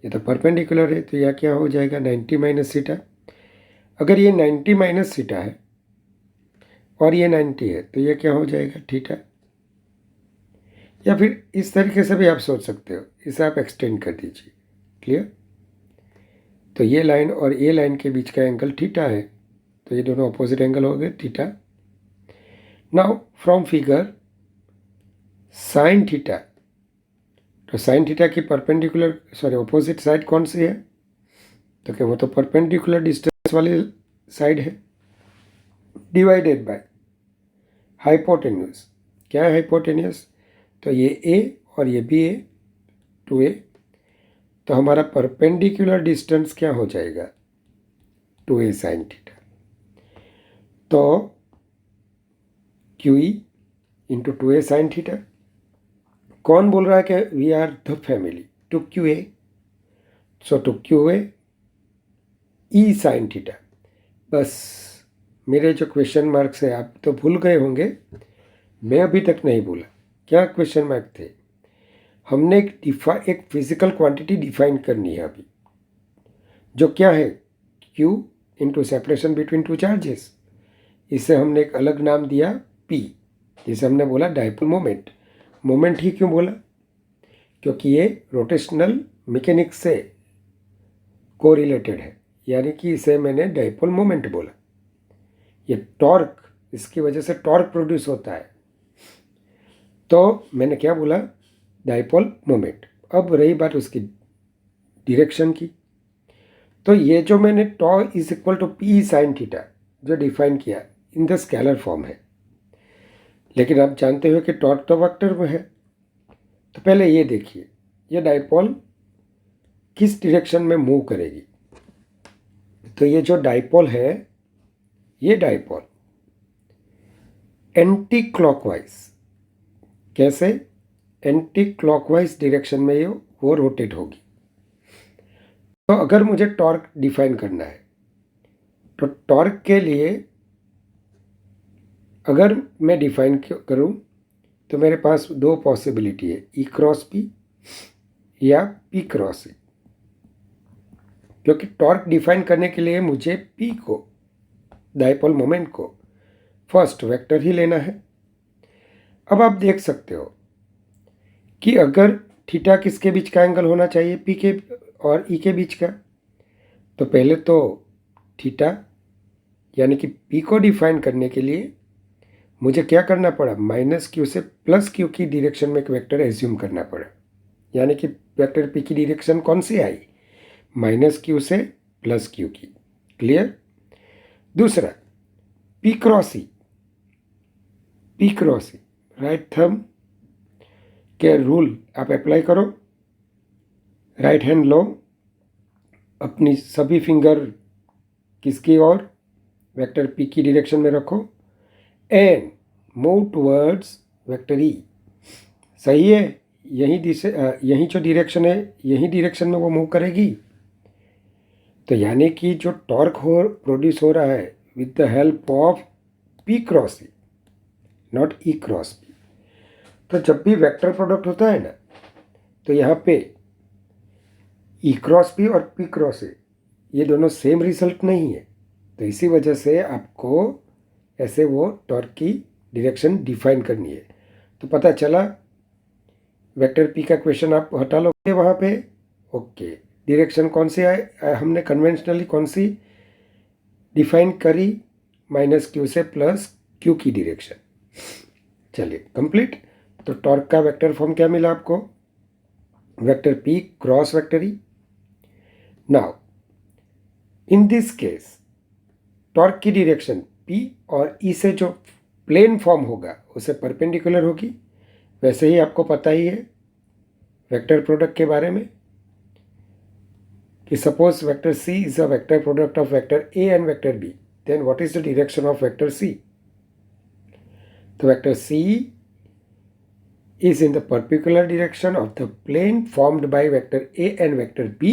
ये तो परपेंडिकुलर है, तो यह क्या हो जाएगा, 90 माइनस थीटा। अगर ये 90 माइनस थीटा है और ये 90 है तो ये क्या हो जाएगा, थीटा। या फिर इस तरीके से भी आप सोच सकते हो, इसे आप एक्सटेंड कर दीजिए। क्लियर। तो ये लाइन और ये लाइन के बीच का एंगल थीटा है, तो ये दोनों अपोजिट एंगल हो गए, theta. Now from figure sign theta, तो साइन थीटा की परपेंडिकुलर अपोजिट साइड कौन सी है, तो क्या वो तो परपेंडिकुलर डिस्टेंस वाली साइड है, डिवाइडेड बाय हाइपोटेन्यूज। क्या है हाइपोटेन्यूज, तो ये ए और ये बी ए, 2a। तो हमारा परपेंडिकुलर डिस्टेंस क्या हो जाएगा, 2a साइन थीटा। तो QE into 2a sine theta. कौन बोल रहा है कि we are the family, two QA, so two QA E sine theta. बस मेरे जो क्वेश्चन मार्क्स है आप तो भूल गए होंगे, मैं अभी तक नहीं भूला। क्या क्वेश्चन मार्क थे, हमने एक फिजिकल क्वांटिटी डिफाइन करनी है अभी, जो क्या है, Q into separation between two charges. इसे हमने एक अलग नाम दिया P, जिसे हमने बोला डाइपोल मोमेंट। मोमेंट ही क्यों बोला, क्योंकि ये रोटेशनल मैकेनिक्स से कोरिलेटेड है, यानी कि इसे मैंने डाइपोल मोमेंट बोला। ये टॉर्क, इसकी वजह से टॉर्क प्रोड्यूस होता है, तो मैंने क्या बोला, डाइपोल मोमेंट। अब रही बात उसकी डायरेक्शन की, तो ये जो मैंने tau is equal to P sine theta जो डिफाइन किया इन द स्केलर फॉर्म है, लेकिन आप जानते हो कि टॉर्क तो वेक्टर में है। तो पहले ये देखिए, ये डाइपोल किस डायरेक्शन में मूव करेगी। तो ये जो डाइपोल है, ये डाइपोल एंटी क्लॉकवाइज, कैसे, एंटी क्लॉकवाइज डायरेक्शन में ये वो रोटेट होगी। तो अगर मुझे टॉर्क डिफाइन करना है, तो टॉर्क के लिए अगर मैं डिफाइन करूं तो मेरे पास दो पॉसिबिलिटी है, ई क्रॉस पी या पी क्रॉस ई। क्योंकि टॉर्क डिफाइन करने के लिए मुझे पी को, डाइपोल मोमेंट को, फर्स्ट वेक्टर ही लेना है। अब आप देख सकते हो कि अगर थीटा किसके बीच का एंगल होना चाहिए, पी के और ई के बीच का, तो पहले तो थीटा यानी कि पी को डिफाइन करने के लिए मुझे क्या करना पड़ा, -q से +q की डायरेक्शन में एक वेक्टर एज्यूम करना पड़ा। यानी कि वेक्टर पी की डायरेक्शन कौन सी आई, -q से +q की। क्लियर। दूसरा पी क्रॉस ई, राइट थंब के रूल आप अप्लाई करो, राइट हैंड लो, अपनी सभी फिंगर किसकी ओर, वेक्टर पी की डायरेक्शन में रखो and move towards vector E. सही है, यही जो डायरेक्शन है, यही डायरेक्शन में वो मूव करेगी। तो यानी कि जो टॉर्क प्रोड्यूस हो रहा है with the help of P cross E, not E cross P. तो जब भी वेक्टर प्रोडक्ट होता है ना, तो यहाँ पे ई क्रॉस पी और पी क्रॉस ए, ये दोनों सेम रिजल्ट नहीं है। तो इसी वजह से आपको ऐसे वो टॉर्क की डायरेक्शन डिफाइन करनी है। तो पता चला वेक्टर पी का क्वेश्चन आप हटा लोगे वहाँ पे। ओके, डायरेक्शन कौन सी आए हमने कन्वेंशनली कौन सी डिफाइन करी, माइनस क्यू से प्लस क्यू की डायरेक्शन। चलिए कंप्लीट। तो टॉर्क का वेक्टर फॉर्म क्या मिला आपको, vector P cross vector E. Now in this case torque की डायरेक्शन पी और ई से जो प्लेन फॉर्म होगा उसे परपेंडिकुलर होगी। वैसे ही आपको पता ही है वेक्टर प्रोडक्ट के बारे में कि suppose vector C is a vector product of vector A and vector B, then what is the direction of vector C. तो vector C is in the perpendicular direction of the plane formed by vector A and vector B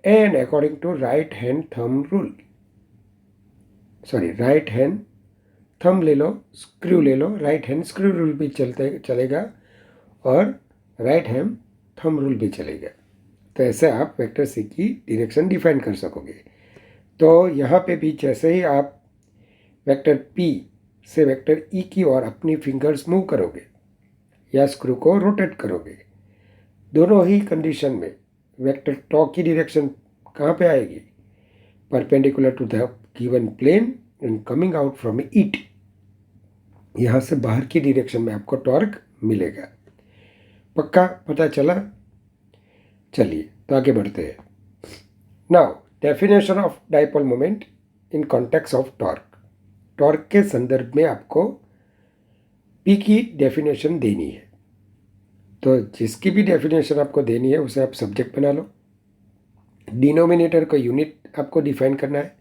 and according to right hand thumb rule, right hand thumb ले लो, screw ले लो, right hand screw rule भी चलेगा और right hand thumb rule भी चलेगा। तो ऐसे आप वेक्टर सी की डायरेक्शन डिफाइन कर सकोगे। तो यहाँ पे भी जैसे ही आप वेक्टर पी से वेक्टर ई की ओर अपनी फिंगर्स मूव करोगे या स्क्रू को रोटेट करोगे, दोनों ही कंडीशन में वेक्टर टॉर्क की डायरेक्शन कहाँ पे आएगी, perpendicular to the given plane and coming out from it. यहाँ से बाहर की डायरेक्शन में आपको टॉर्क मिलेगा। पक्का पता चला। चलिए तो आगे बढ़ते हैं। Now definition of dipole moment in context of torque. Torque के संदर्भ में आपको पी की डेफिनेशन देनी है। तो जिसकी भी डेफिनेशन आपको देनी है उसे आप सब्जेक्ट बना लो। डिनोमिनेटर को यूनिट आपको डिफाइन करना है,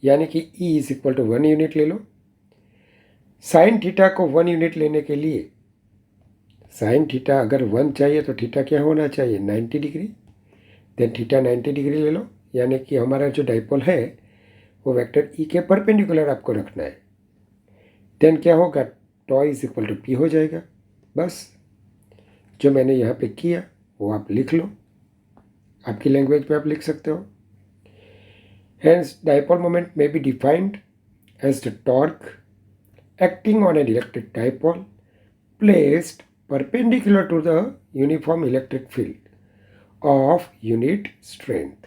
यानी कि E is equal to 1 unit ले लो। साइन थीटा को 1 यूनिट लेने के लिए साइन थीटा अगर 1 चाहिए तो थीटा क्या होना चाहिए, 90 डिग्री। देन थीटा 90 डिग्री ले लो, यानी कि हमारा जो डाइपोल है वो वेक्टर ई के परपेंडिकुलर आपको रखना है। देन क्या होगा, tau is equal to P हो जाएगा। बस जो मैंने यहाँ पे किया वो आप लिख लो, आपकी लैंग्वेज में आप लिख सकते हो। Hence dipole moment may be defined as the torque acting on an electric dipole placed perpendicular to the uniform electric field of unit strength।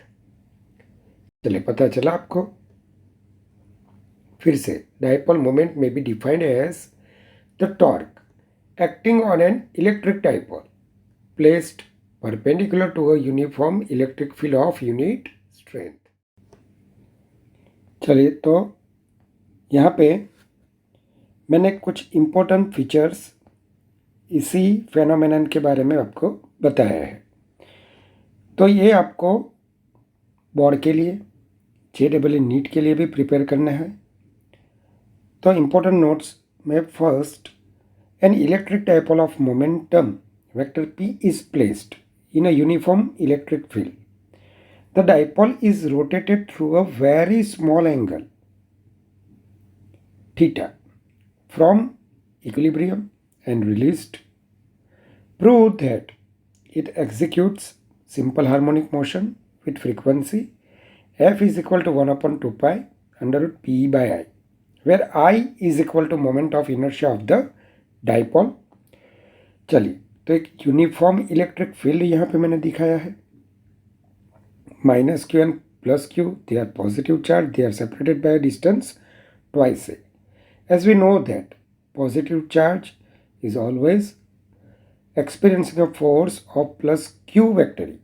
चलिए पता चला आपको। फिर से dipole moment may be defined as the torque acting on an electric dipole placed perpendicular to a uniform electric field of unit strength। चलिए तो यहाँ पे मैंने कुछ इम्पोर्टेंट फीचर्स इसी फेनोमेनन के बारे में आपको बताया है। तो ये आपको बोर्ड के लिए, JEE नीट के लिए भी प्रिपेयर करना है। तो इम्पोर्टेंट नोट्स में first, N electric dipole of momentum vector P is placed in a uniform electric field. The dipole is rotated through a very small angle theta from equilibrium and released. Prove that it executes simple harmonic motion with frequency f is equal to 1 upon 2 pi under root p by I, where I is equal to moment of inertia of the dipole। चलिए तो एक uniform electric field यहाँ पे मैंने दिखाया है। minus q and plus q, they are positive charge, they are separated by a distance twice a। As we know that positive charge is always experiencing a force of plus q vector e।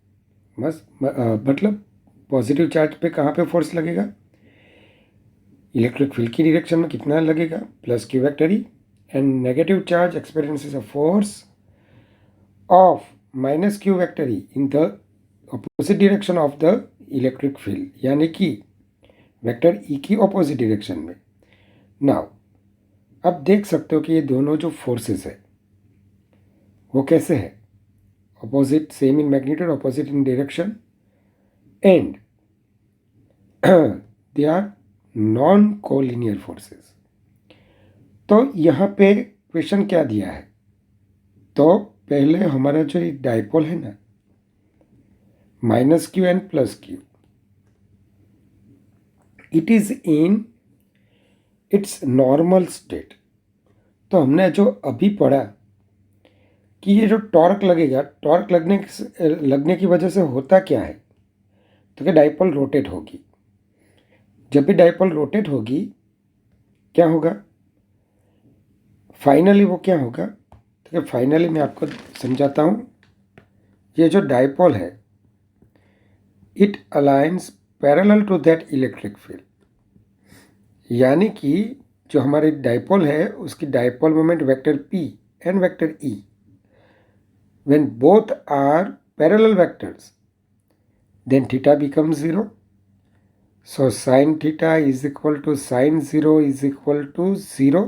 मतलब positive charge पे कहाँ पे force लगेगा, electric field की direction में कितना लगेगा, plus Q vector E. And negative charge experiences a force of minus Q vector E in the opposite direction of the electric field, यानी कि वेक्टर ई की ऑपोजिट डायरेक्शन में। नाउ अब देख सकते हो कि ये दोनों जो फोर्सेस है वो कैसे है, opposite, same in magnitude, opposite in direction, and they are non collinear forces. तो यहाँ पे क्वेश्चन क्या दिया है, तो पहले हमारा जो डाइपोल है ना, minus Q and plus Q, it is in its normal state. तो हमने जो अभी पढ़ा कि ये जो टॉर्क लगेगा, टॉर्क लगने की वजह से होता क्या है, तो कि डाइपोल रोटेट होगी। जब भी डाइपोल रोटेट होगी क्या होगा, फाइनली वो क्या होगा, तो कि फाइनली मैं आपको समझाता हूँ। ये जो डाइपोल है it aligns parallel to that electric field, यानी कि जो हमारे डाइपोल है उसकी dipole moment vector P and vector E, when both are parallel vectors, then theta becomes 0. So sin theta is equal to sin 0 is equal to 0.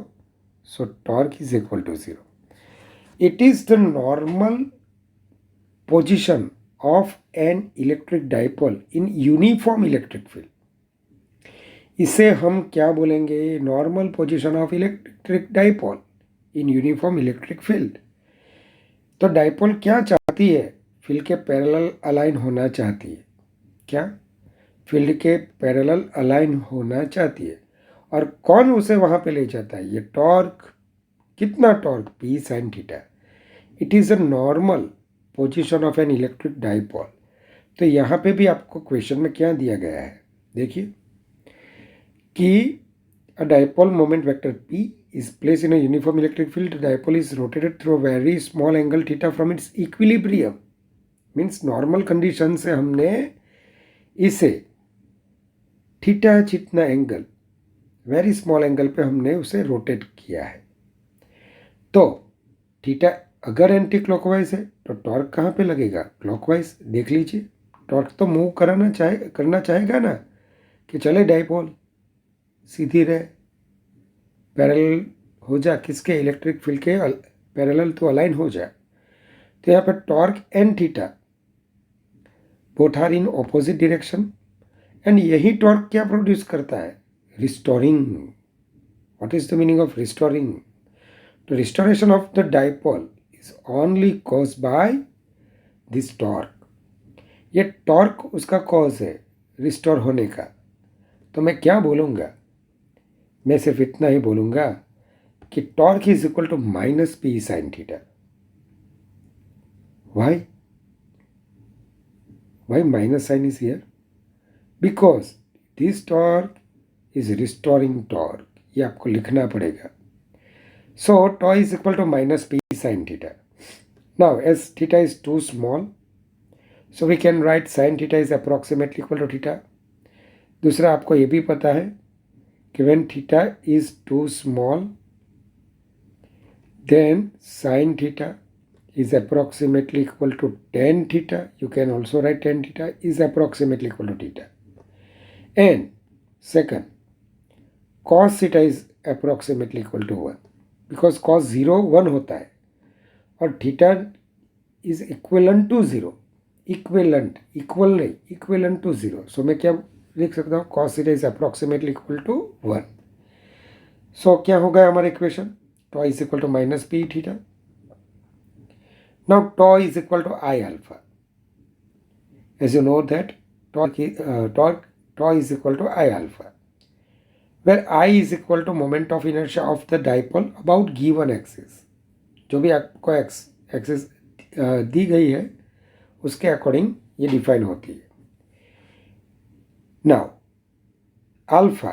So torque is equal to 0. It is the normal position of an electric dipole in uniform electric field. इसे हम क्या बोलेंगे, normal position of electric dipole in uniform electric field. तो dipole क्या चाहती है, field के parallel align होना चाहती है। क्या, फील्ड के पैरेलल अलाइन होना चाहती है। और कौन उसे वहाँ पे ले जाता है, ये टॉर्क। कितना torque, P sin theta. It is a normal position of an electric dipole. तो यहाँ पे भी आपको क्वेश्चन में क्या दिया गया है, देखिए कि a dipole moment vector P is placed in a uniform electric field. The dipole is rotated through a very small angle theta from its equilibrium. Means normal condition से हमने इसे थीटा जितना एंगल, वेरी स्मॉल एंगल पे हमने उसे rotate किया है। तो थीटा अगर एंटी क्लॉकवाइज है तो टॉर्क कहाँ पे लगेगा, क्लॉकवाइज। देख लीजिए, टॉर्क तो मूव करना चाहेगा ना, कि चले डाइपोल सीधी रहे, पैरेलल हो जा, किसके, इलेक्ट्रिक फील्ड के पैरेलल तो अलाइन हो जाए। तो यहाँ पर torque and theta both are in opposite direction, and यही टॉर्क क्या प्रोड्यूस करता है, restoring. What is the meaning of restoring, the restoration of the dipole is only cause by this torque. ये टॉर्क उसका कॉज है restore होने का। तो मैं क्या बोलूँगा, मैं सिर्फ इतना ही बोलूँगा कि torque is equal to minus P sin theta. Why minus sign is here? Because this torque is restoring torque. ये आपको लिखना पड़ेगा। So tau is equal to minus P sin theta. Now as theta is too small, so we can write sin theta is approximately equal to theta. दूसरा आपको ये भी पता है कि when theta is too small, then sin theta is approximately equal to tan theta. You can also write tan theta is approximately equal to theta. And second, cos theta is approximately equal to 1, because cos 0 1 होता है और theta is equivalent to 0. equivalent to 0. So मैं क्या लिख सकता हूँ, cos theta is approximately equal to 1. So क्या होगा हमारा equation, tau is equal to minus P theta. Now tau is equal to I alpha. As you know that tau is equal to I alpha, where I is equal to moment of inertia of the dipole about given axis. जो भी आपको axis दी गई है उसके according ये define होती है। Now alpha,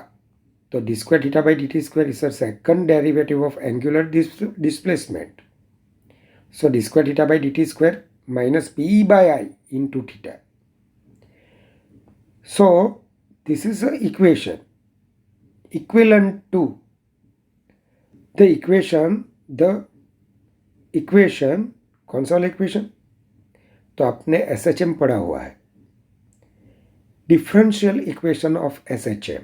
तो D square theta by D T square is second derivative of angular displacement. So d square theta by dt square minus P by I into theta. So this is an equation equivalent to the equation कौन सा वाला equation, तो आपने SHM पढ़ा हुआ है, differential equation of SHM।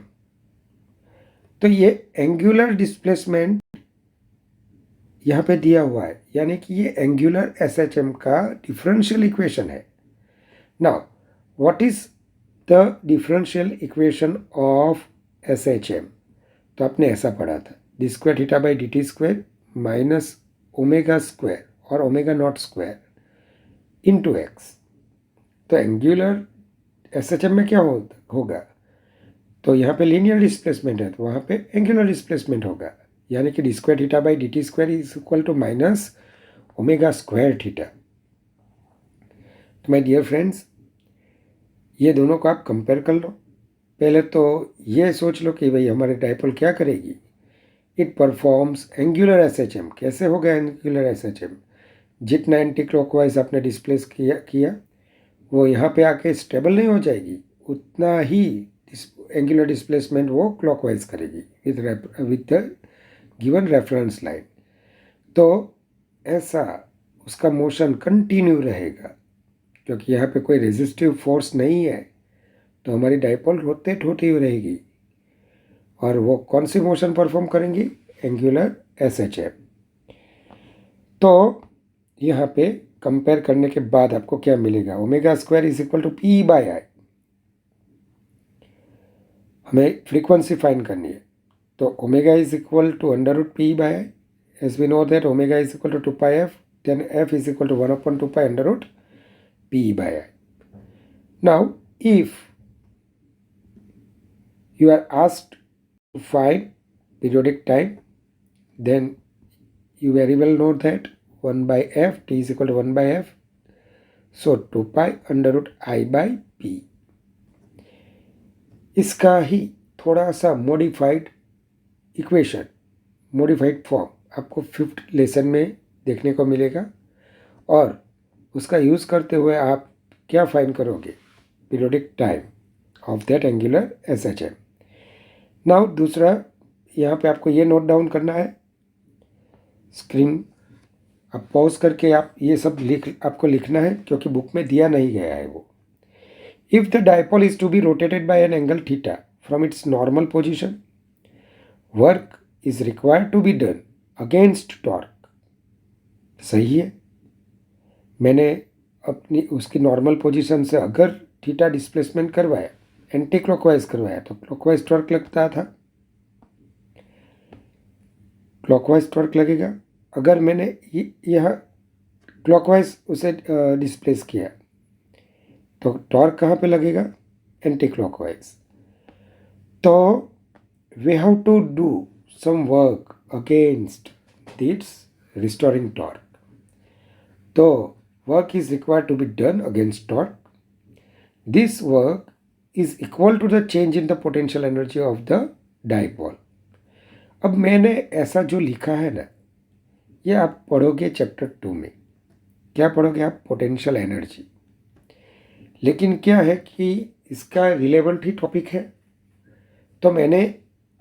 तो ये एंगुलर डिस्प्लेसमेंट यहाँ पे दिया हुआ है, यानी कि ये एंगुलर SHM का डिफरेंशियल इक्वेशन है। Now what is the differential equation of SHM, तो आपने ऐसा पढ़ा था, D square theta by D T square minus omega square और omega naught square into X. तो एंगुलर SHM में क्या होगा, तो यहाँ पे लीनियर डिस्प्लेसमेंट है तो वहाँ पे एंगुलर डिस्प्लेसमेंट होगा, यानी कि D square theta by D T square is equal to minus omega square theta. तो माय डियर फ्रेंड्स, ये दोनों को आप कंपेयर कर लो। पहले तो ये सोच लो कि भाई हमारे डाइपोल क्या करेगी। It performs angular SHM. कैसे होगा एंगुलर एसएचएम? जितना एंटी क्लॉकवाइज आपने डिस्प्लेस किया वो यहाँ पे आके स्टेबल नहीं हो जाएगी, उतना ही एंगुलर डिस्प्लेसमेंट वो क्लॉकवाइज करेगी with the given reference line. तो ऐसा उसका मोशन कंटिन्यू रहेगा, क्योंकि यहाँ पे कोई रेजिस्टिव फोर्स नहीं है, तो हमारी डाइपोल रोटेट होती हुई रहेगी। और वो कौन सी मोशन परफॉर्म करेंगी? Angular SHM. तो यहाँ पे कंपेयर करने के बाद आपको क्या मिलेगा? Omega square is equal to P by I. हमें फ्रीक्वेंसी फाइंड करनी है, तो omega is equal to under root P by I. As we know that omega is equal to 2 pi F, then F is equal to 1/2 pi under root P by I. Now, if you are asked to find periodic time, then you very well know that 1 by f, t is equal to 1 by f. So 2 pi under root I by p. इसका ही थोड़ा सा modified equation, modified form आपको 5th lesson में देखने को मिलेगा, और उसका यूज़ करते हुए आप क्या फाइंड करोगे? Periodic time of that angular SHM. Now दूसरा, यहाँ पे आपको ये नोट डाउन करना है. स्क्रीन आप पॉज करके आप ये सब आपको लिखना है, क्योंकि बुक में दिया नहीं गया है वो. If the dipole is to be rotated by an angle theta from its normal position, work is required to be done against torque. सही है, मैंने अपनी उसकी नॉर्मल पोजीशन से अगर थीटा डिस्प्लेसमेंट करवाया, एंटी क्लॉकवाइज करवाया, तो क्लॉकवाइज टॉर्क लगता था, क्लॉकवाइज टॉर्क लगेगा. अगर मैंने यह क्लॉकवाइज उसे डिस्प्लेस किया, तो टॉर्क कहाँ पे लगेगा? Anticlockwise. तो we have to do some work against this restoring torque. तो work is required to be done against torque. This work is equal to the change in the potential energy of the dipole. अब मैंने ऐसा जो लिखा है ना, ये आप पढ़ोगे चैप्टर 2 में. क्या पढ़ोगे आप? Potential energy. लेकिन क्या है कि इसका रिलेवेंट ही टॉपिक है, तो मैंने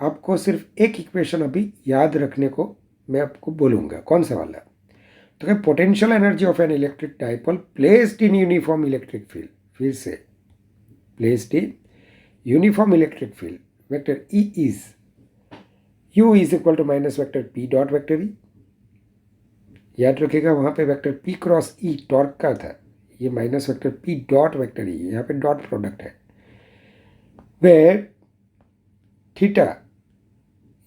आपको सिर्फ एक इक्वेशन अभी याद रखने को मैं आपको बोलूँगा. कौन सा वाला? तो potential energy of an electric dipole placed in uniform electric field. फिर से, placed in uniform electric field, vector E is U is equal to minus vector P dot vector E. याद रखेगा, वहाँ पे vector P cross E torque का था, ये minus vector P dot vector E, यहाँ पे डॉट प्रोडक्ट है. Where theta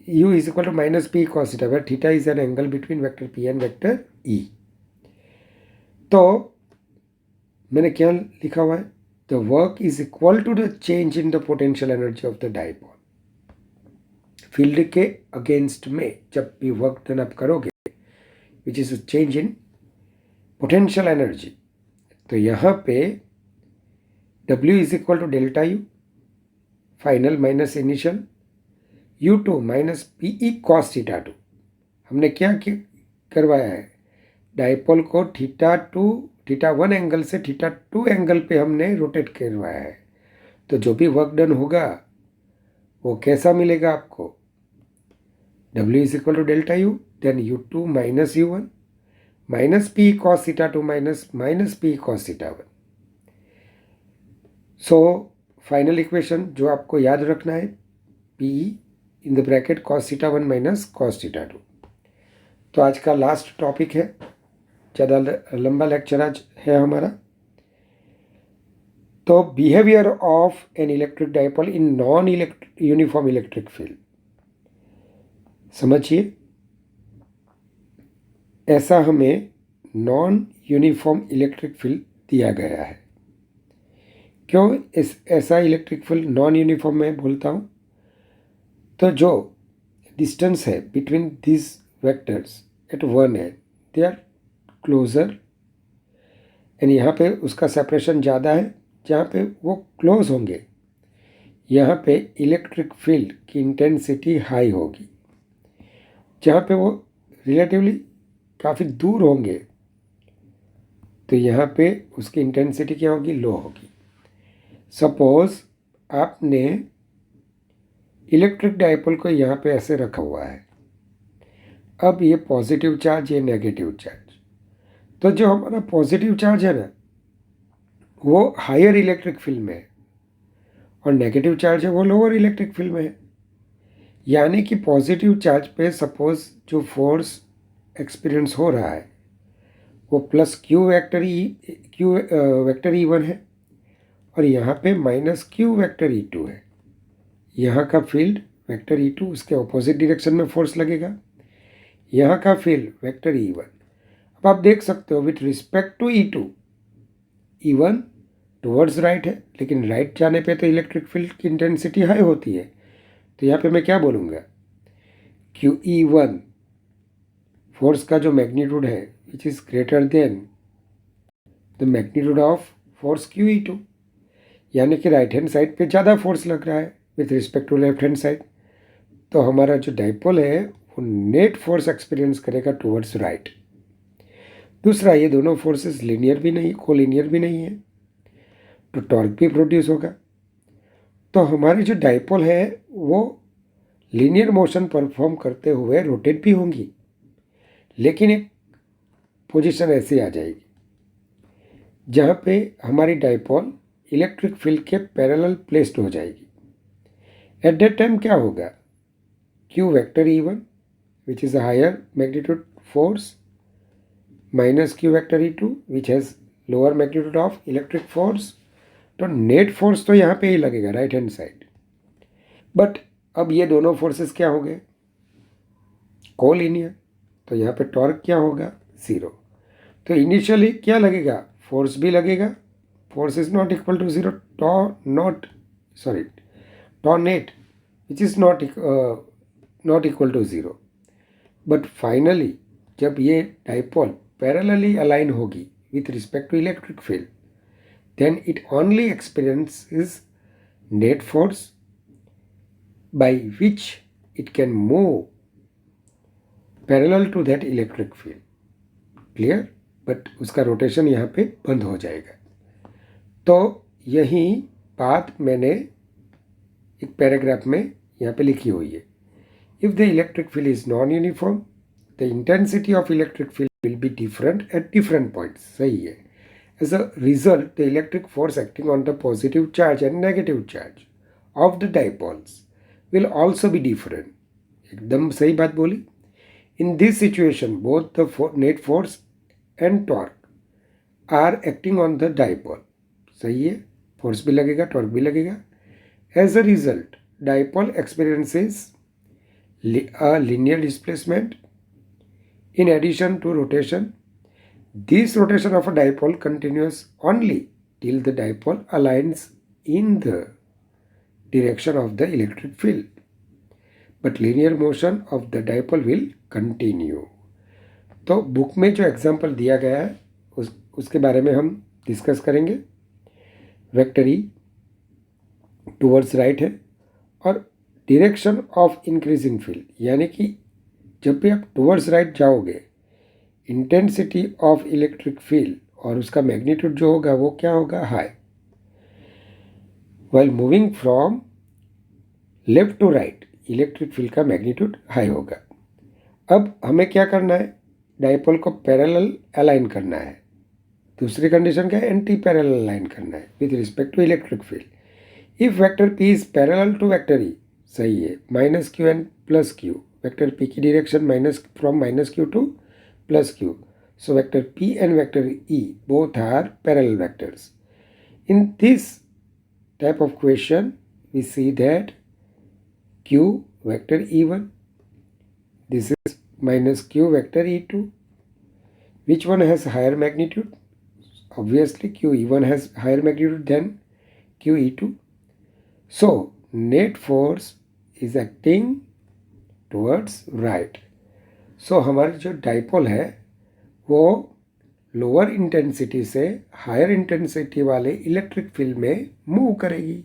u is equal to minus p cos theta, where theta is an angle between vector p and vector e. तो मैंने क्या लिखा हुआ है? The work is equal to the change in the potential energy of the dipole. Field के against में जब भी वर्क डन आप करोगे, which is change in potential energy, तो यहाँ पे W is equal to delta U final minus initial U2 minus P E cos theta 2. हमने क्या करवाया है? डाइपोल को थीटा 1 एंगल से थीटा 2 एंगल पे हमने रोटेट करवाया है. तो जो भी वर्क डन होगा वो कैसा मिलेगा आपको? W is equal to delta U, then U2 minus U1 minus P cos theta 2 minus P cos theta 1. So final equation जो आपको याद रखना है, P in the bracket cos theta 1 minus cos theta 2. तो आज का लास्ट टॉपिक है, ज़्यादा लंबा लेक्चर आज है हमारा. तो behaviour of an electric dipole in non uniform electric field. समझिए, ऐसा हमें नॉन यूनिफॉर्म इलेक्ट्रिक फील्ड दिया गया है. क्यों ऐसा इलेक्ट्रिक फील्ड नॉन यूनिफॉर्म में बोलता हूँ? तो जो डिस्टेंस है बिटवीन दिस वेक्टर्स एट 1 है, दे आर क्लोज़र, एंड यहाँ पे उसका सेपरेशन ज़्यादा है, जहाँ पे वो क्लोज होंगे यहाँ पे इलेक्ट्रिक फील्ड की इंटेंसिटी हाई होगी। जहाँ पे वो रिलेटिवली काफ़ी दूर होंगे तो यहाँ पे उसकी इंटेंसिटी क्या होगी, लो होगी। सपोज आपने इलेक्ट्रिक डाइपोल को यहाँ पे ऐसे रखा हुआ है, अब ये पॉजिटिव चार्ज, ये नेगेटिव चार्ज, तो जो हमारा पॉजिटिव चार्ज है ना वो हायर इलेक्ट्रिक फील्ड में है और नेगेटिव चार्ज है वो लोअर इलेक्ट्रिक फील्ड में है। यानी कि पॉजिटिव चार्ज पे सपोज जो फोर्स एक्सपीरियंस हो रहा है वो प्लस क्यू वेक्टर E1 है और यहाँ पे माइनस क्यू वेक्टर E2 है। यहाँ का फील्ड वेक्टर E2, उसके ऑपोजिट डायरेक्शन में फोर्स लगेगा। यहाँ का फील्ड वेक्टर E1। अब आप देख सकते हो with respect to E2, E1 towards right है, लेकिन राइट जाने पे तो इलेक्ट्रिक फील्ड की इंटेंसिटी हाई होती है। तो यहाँ पे मैं क्या बोलूँगा, QE1 फोर्स का जो मैग्नीट्यूड है which is greater than the magnitude of force QE2, यानी कि राइट हैंड साइड पे ज़्यादा फोर्स लग रहा है with respect to left hand side. तो हमारा जो डाइपोल है वो नेट फोर्स एक्सपीरियंस करेगा टुवर्ड्स राइट। दूसरा, ये दोनों फोर्सेस लीनियर भी नहीं, कोलिनियर भी नहीं है, तो टॉर्क भी प्रोड्यूस होगा। तो हमारी जो डाइपोल है वो लीनियर मोशन परफॉर्म करते हुए रोटेट भी होंगी, लेकिन एक पोजीशन ऐसी आ जाएगी जहाँ पे हमारी डाइपोल इलेक्ट्रिक फील्ड के पैरेलल प्लेस्ड हो जाएगी। एट दैट टाइम क्या होगा, Q vector E1 which is a higher magnitude force minus Q vector E2 which has lower magnitude of electric force. तो नेट फोर्स तो यहाँ पे ही लगेगा राइट हैंड साइड, बट अब ये दोनों फोर्सेस क्या हो गए, कोलिनियर, तो यहाँ पे टॉर्क क्या होगा, 0। तो इनिशियली क्या लगेगा, फोर्स भी लगेगा, force is not equal to 0, tau net which is not equal to 0। But finally जब ये डाइपोल पैरेलली अलाइन होगी with respect to electric field, then it only experiences net force by which it can move parallel to that electric field. Clear? But उसका rotation यहाँ पे बंद हो जाएगा। तो यही बात मैंने एक पैराग्राफ में यहाँ पे लिखी हुई है। If the electric field is non uniform, the intensity of electric field will be different at different points. सही है। As a result, the electric force acting on the positive charge and negative charge of the dipoles will also be different. एकदम सही बात बोली। In this situation, both the net force and torque are acting on the dipole. सही है, force भी लगेगा, torque भी लगेगा। As a result, dipole experiences a linear displacement in addition to rotation. This rotation of a dipole continues only till the dipole aligns in the direction of the electric field, but linear motion of the dipole will continue. तो book में जो example दिया गया है उसके बारे में हम डिस्कस करेंगे। वेक्टर E टूवर्ड्स राइट है और डायरेक्शन ऑफ इंक्रीजिंग फील्ड, यानी कि जब भी आप टूवर्ड्स राइट जाओगे इंटेंसिटी ऑफ इलेक्ट्रिक फील्ड और उसका मैग्नीट्यूड जो होगा वो क्या होगा, high. While moving from left to right electric field का मैग्नीट्यूड हाई होगा। अब हमें क्या करना है, डाइपोल को पैरेलल अलाइन करना है। दूसरी कंडीशन क्या है, एंटी पैरेलल अलाइन करना है with respect to electric field. If vector P is parallel to vector E, सही है, minus Q and plus Q, vector P की direction minus Q to plus q. So vector P and vector E both are parallel vectors. In this type of question, we see that q vector E1, this is minus q vector E2. Which one has higher magnitude? Obviously QE1 has higher magnitude than QE2. So net force is acting towards right. सो हमारी जो dipole है वो lower intensity से higher intensity वाले electric field में move करेगी।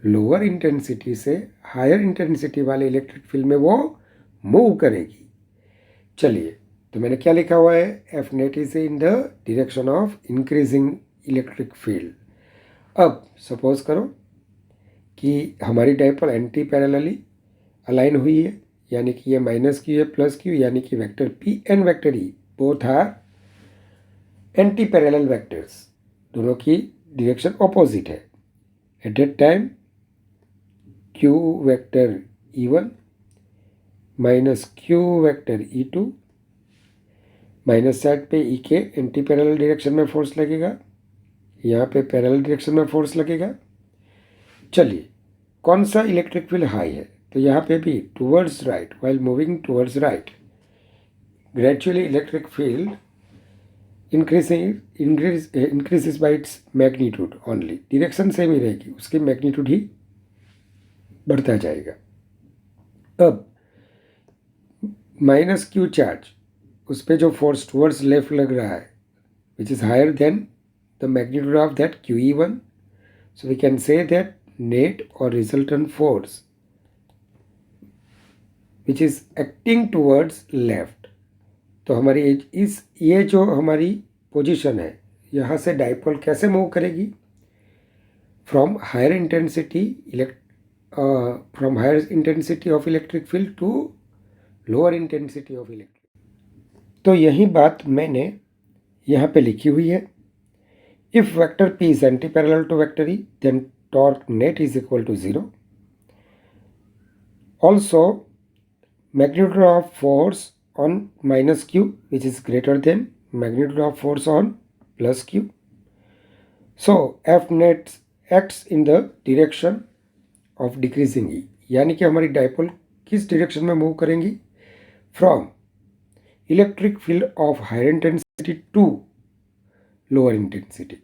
Lower intensity से higher intensity वाले इलेक्ट्रिक फील्ड में वो मूव करेगी। चलिए, तो मैंने क्या लिखा हुआ है, F net is in the direction of increasing electric field. अब सपोज करो कि हमारी डाइपोल एंटी पैरेलली अलाइन हुई है, यानी कि ये माइनस क्यू है प्लस क्यू, यानी कि vector P and vector E both are anti parallel vectors, दोनों की डायरेक्शन ऑपोजिट है। At that time Q vector E1 minus Q vector E2, minus side पे ई के एंटी पैरेलल डायरेक्शन में force लगेगा, यहाँ पे पैरेलल डायरेक्शन में फोर्स लगेगा। चलिए, कौन सा इलेक्ट्रिक फील्ड हाई है, तो यहाँ पे भी towards right, while moving towards right gradually electric field increases by its magnitude only, direction same ही रहेगी, उसकी मैग्नीट्यूड ही बढ़ता जाएगा। अब माइनस क्यू चार्ज, उस पर जो फोर्स टूवर्ड्स लेफ्ट लग रहा है which is higher than the magnitude of that QE1, so we can say that net और resultant force which is acting towards left. तो हमारी ये जो हमारी पोजीशन है, यहाँ से डाइपोल कैसे मूव करेगी, from higher intensity of electric field to lower intensity of electric. तो यही बात मैंने यहाँ पे लिखी हुई है। If vector P is anti parallel to vector E, then torque net is equal to 0। Also magnitude of force on minus q which is greater than magnitude of force on plus q. So F net acts in the direction of decreasing E, यानी कि हमारी dipole किस direction में move करेंगी, from electric field of higher intensity to lower intensity.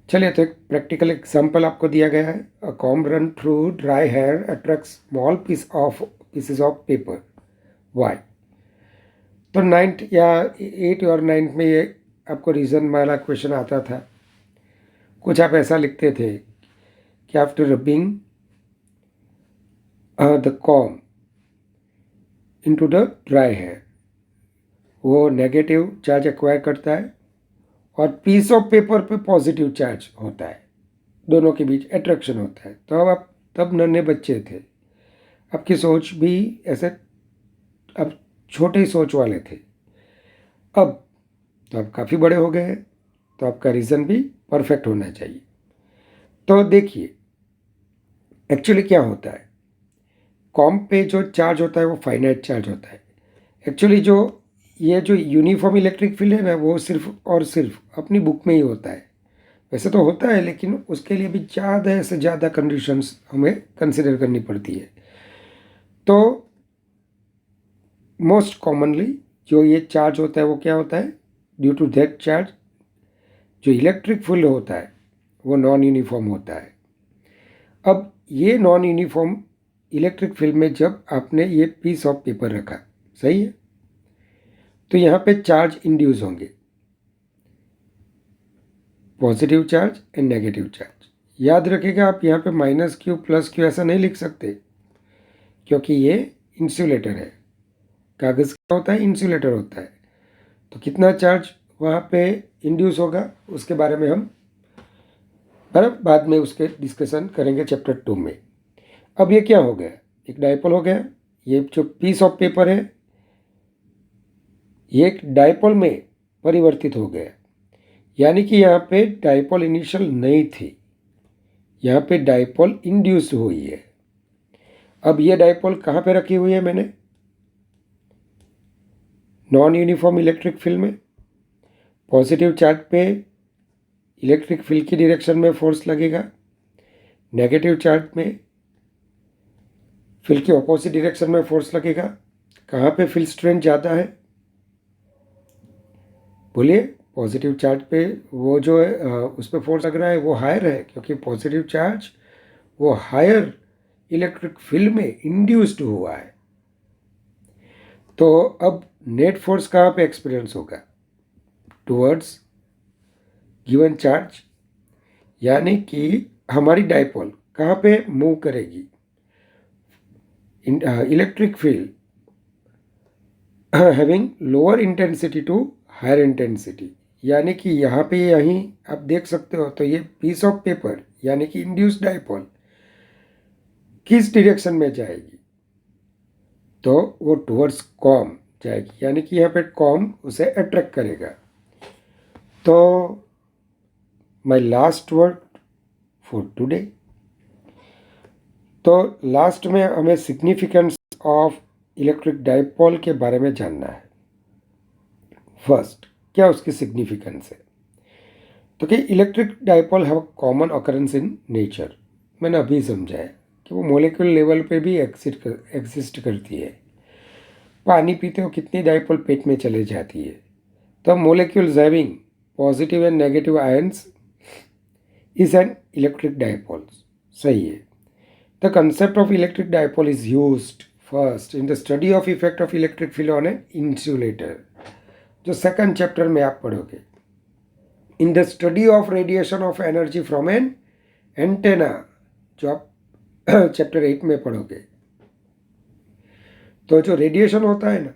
चलिए, तो एक practical example आपको दिया गया है। A comb run through dry hair attract small pieces of paper. Why? तो 9th या 8 और 9th में ये आपको रीज़न वाला क्वेश्चन आता था। कुछ आप ऐसा लिखते थे कि after rubbing the comb into the dry hair, वो नेगेटिव चार्ज एक्वायर करता है और पीस ऑफ पेपर पे पॉजिटिव चार्ज होता है, दोनों के बीच अट्रैक्शन होता है। तो अब आप तब नन्हे बच्चे थे, आपकी सोच भी ऐसे अब छोटे ही सोच वाले थे। अब तो आप काफ़ी बड़े हो गए हैं, तो आपका रीज़न भी परफेक्ट होना चाहिए। तो देखिए, एक्चुअली क्या होता है, कॉम्ब पे जो चार्ज होता है वो फाइनाइट चार्ज होता है। एक्चुअली ये जो यूनिफॉर्म इलेक्ट्रिक फील्ड है ना, वो सिर्फ और सिर्फ अपनी बुक में ही होता है। वैसे तो होता है, लेकिन उसके लिए भी ज़्यादा से ज़्यादा कंडीशंस हमें कंसिडर करनी पड़ती है। तो मोस्ट कॉमनली जो ये चार्ज होता है वो क्या होता है, ड्यू टू दैट चार्ज जो इलेक्ट्रिक फील्ड होता है वो नॉन यूनिफॉर्म होता है। अब ये नॉन यूनिफॉर्म इलेक्ट्रिक फील्ड में जब आपने ये पीस ऑफ पेपर रखा, सही है, तो यहाँ पे चार्ज इंड्यूस होंगे, positive charge and negative charge. याद रखिएगा, आप यहाँ पे माइनस क्यू प्लस क्यू ऐसा नहीं लिख सकते, क्योंकि ये इंसुलेटर है। कागज़ क्या होता है, इंसुलेटर होता है। तो कितना चार्ज वहाँ पे इंड्यूस होगा उसके बारे में हम बाद में उसके डिस्कशन करेंगे चैप्टर 2 में। अब ये क्या हो गया, एक डाइपोल हो गया। ये जो पीस ऑफ पेपर है ये एक डाइपोल में परिवर्तित हो गया, यानी कि यहाँ पे डाइपोल इनिशियल नहीं थी, यहाँ पे डाइपोल इंड्यूस हुई है। अब ये डाइपोल कहाँ पे रखी हुई है मैंने, नॉन यूनिफॉर्म इलेक्ट्रिक फील्ड में। पॉजिटिव चार्ज पे इलेक्ट्रिक फील्ड की डायरेक्शन में फोर्स लगेगा, नेगेटिव चार्ज में फील्ड की ऑपोजिट डायरेक्शन में फोर्स लगेगा। कहाँ पे फील्ड स्ट्रेंथ ज़्यादा है, बोलिए? पॉजिटिव चार्ज पे वो जो है उस पर फोर्स लग रहा है वो हायर है, क्योंकि पॉजिटिव चार्ज वो हायर इलेक्ट्रिक फील्ड में इंड्यूस्ड हुआ है। तो अब नेट फोर्स कहाँ पे एक्सपीरियंस होगा, टुवर्ड्स गिवन चार्ज, यानी कि हमारी डाइपोल कहाँ पे मूव करेगी, electric field having lower intensity to higher intensity, यानी कि यहाँ पे यहीं आप देख सकते हो, तो ये पीस ऑफ पेपर यानी कि इंड्यूस्ड डाइपोल किस डायरेक्शन में जाएगी, तो वो टुवर्ड्स कॉम जाएगी, यानी कि यहाँ पे कॉम उसे अट्रैक्ट करेगा। तो my last word for today, तो लास्ट में हमें सिग्निफिकेंस ऑफ इलेक्ट्रिक डाइपोल के बारे में जानना है। फर्स्ट, क्या उसकी सिग्निफिकेंस है, तो कि electric dipole have common occurrence in nature, मैंने अभी समझाया कि वो मोलिक्यूल लेवल पे भी एग्जिस्ट करती है। पानी पीते हो कितनी डाइपोल पेट में चले जाती है, तो molecules having positive and negative ions is an electric dipole, सही है। The concept of electric dipole is used first in the study of effect of electric field on an insulator, जो सेकंड चैप्टर में आप पढ़ोगे। In the study of radiation of energy from an antenna, जो आप chapter 8 में पढ़ोगे। तो जो रेडिएशन होता है ना,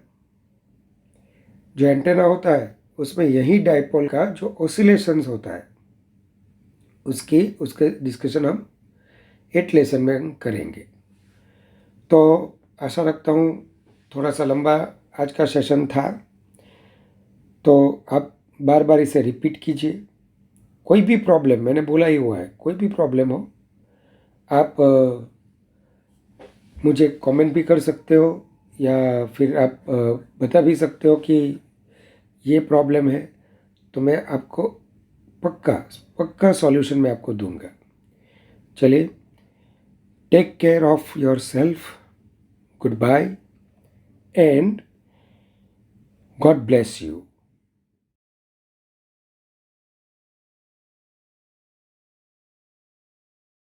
जो एंटेना होता है, उसमें यही डाइपोल का जो ऑसिलेशंस होता है उसके डिस्कशन हम 8 लेसन में करेंगे। तो आशा रखता हूँ थोड़ा सा लंबा आज का सेशन था, तो आप बार बार इसे रिपीट कीजिए। कोई भी प्रॉब्लम, मैंने बोला ही हुआ है, कोई भी प्रॉब्लम हो आप मुझे कमेंट भी कर सकते हो, या फिर आप बता भी सकते हो कि ये प्रॉब्लम है, तो मैं आपको पक्का सॉल्यूशन मैं आपको दूंगा। चलिए, take care of yourself, goodbye and God bless you.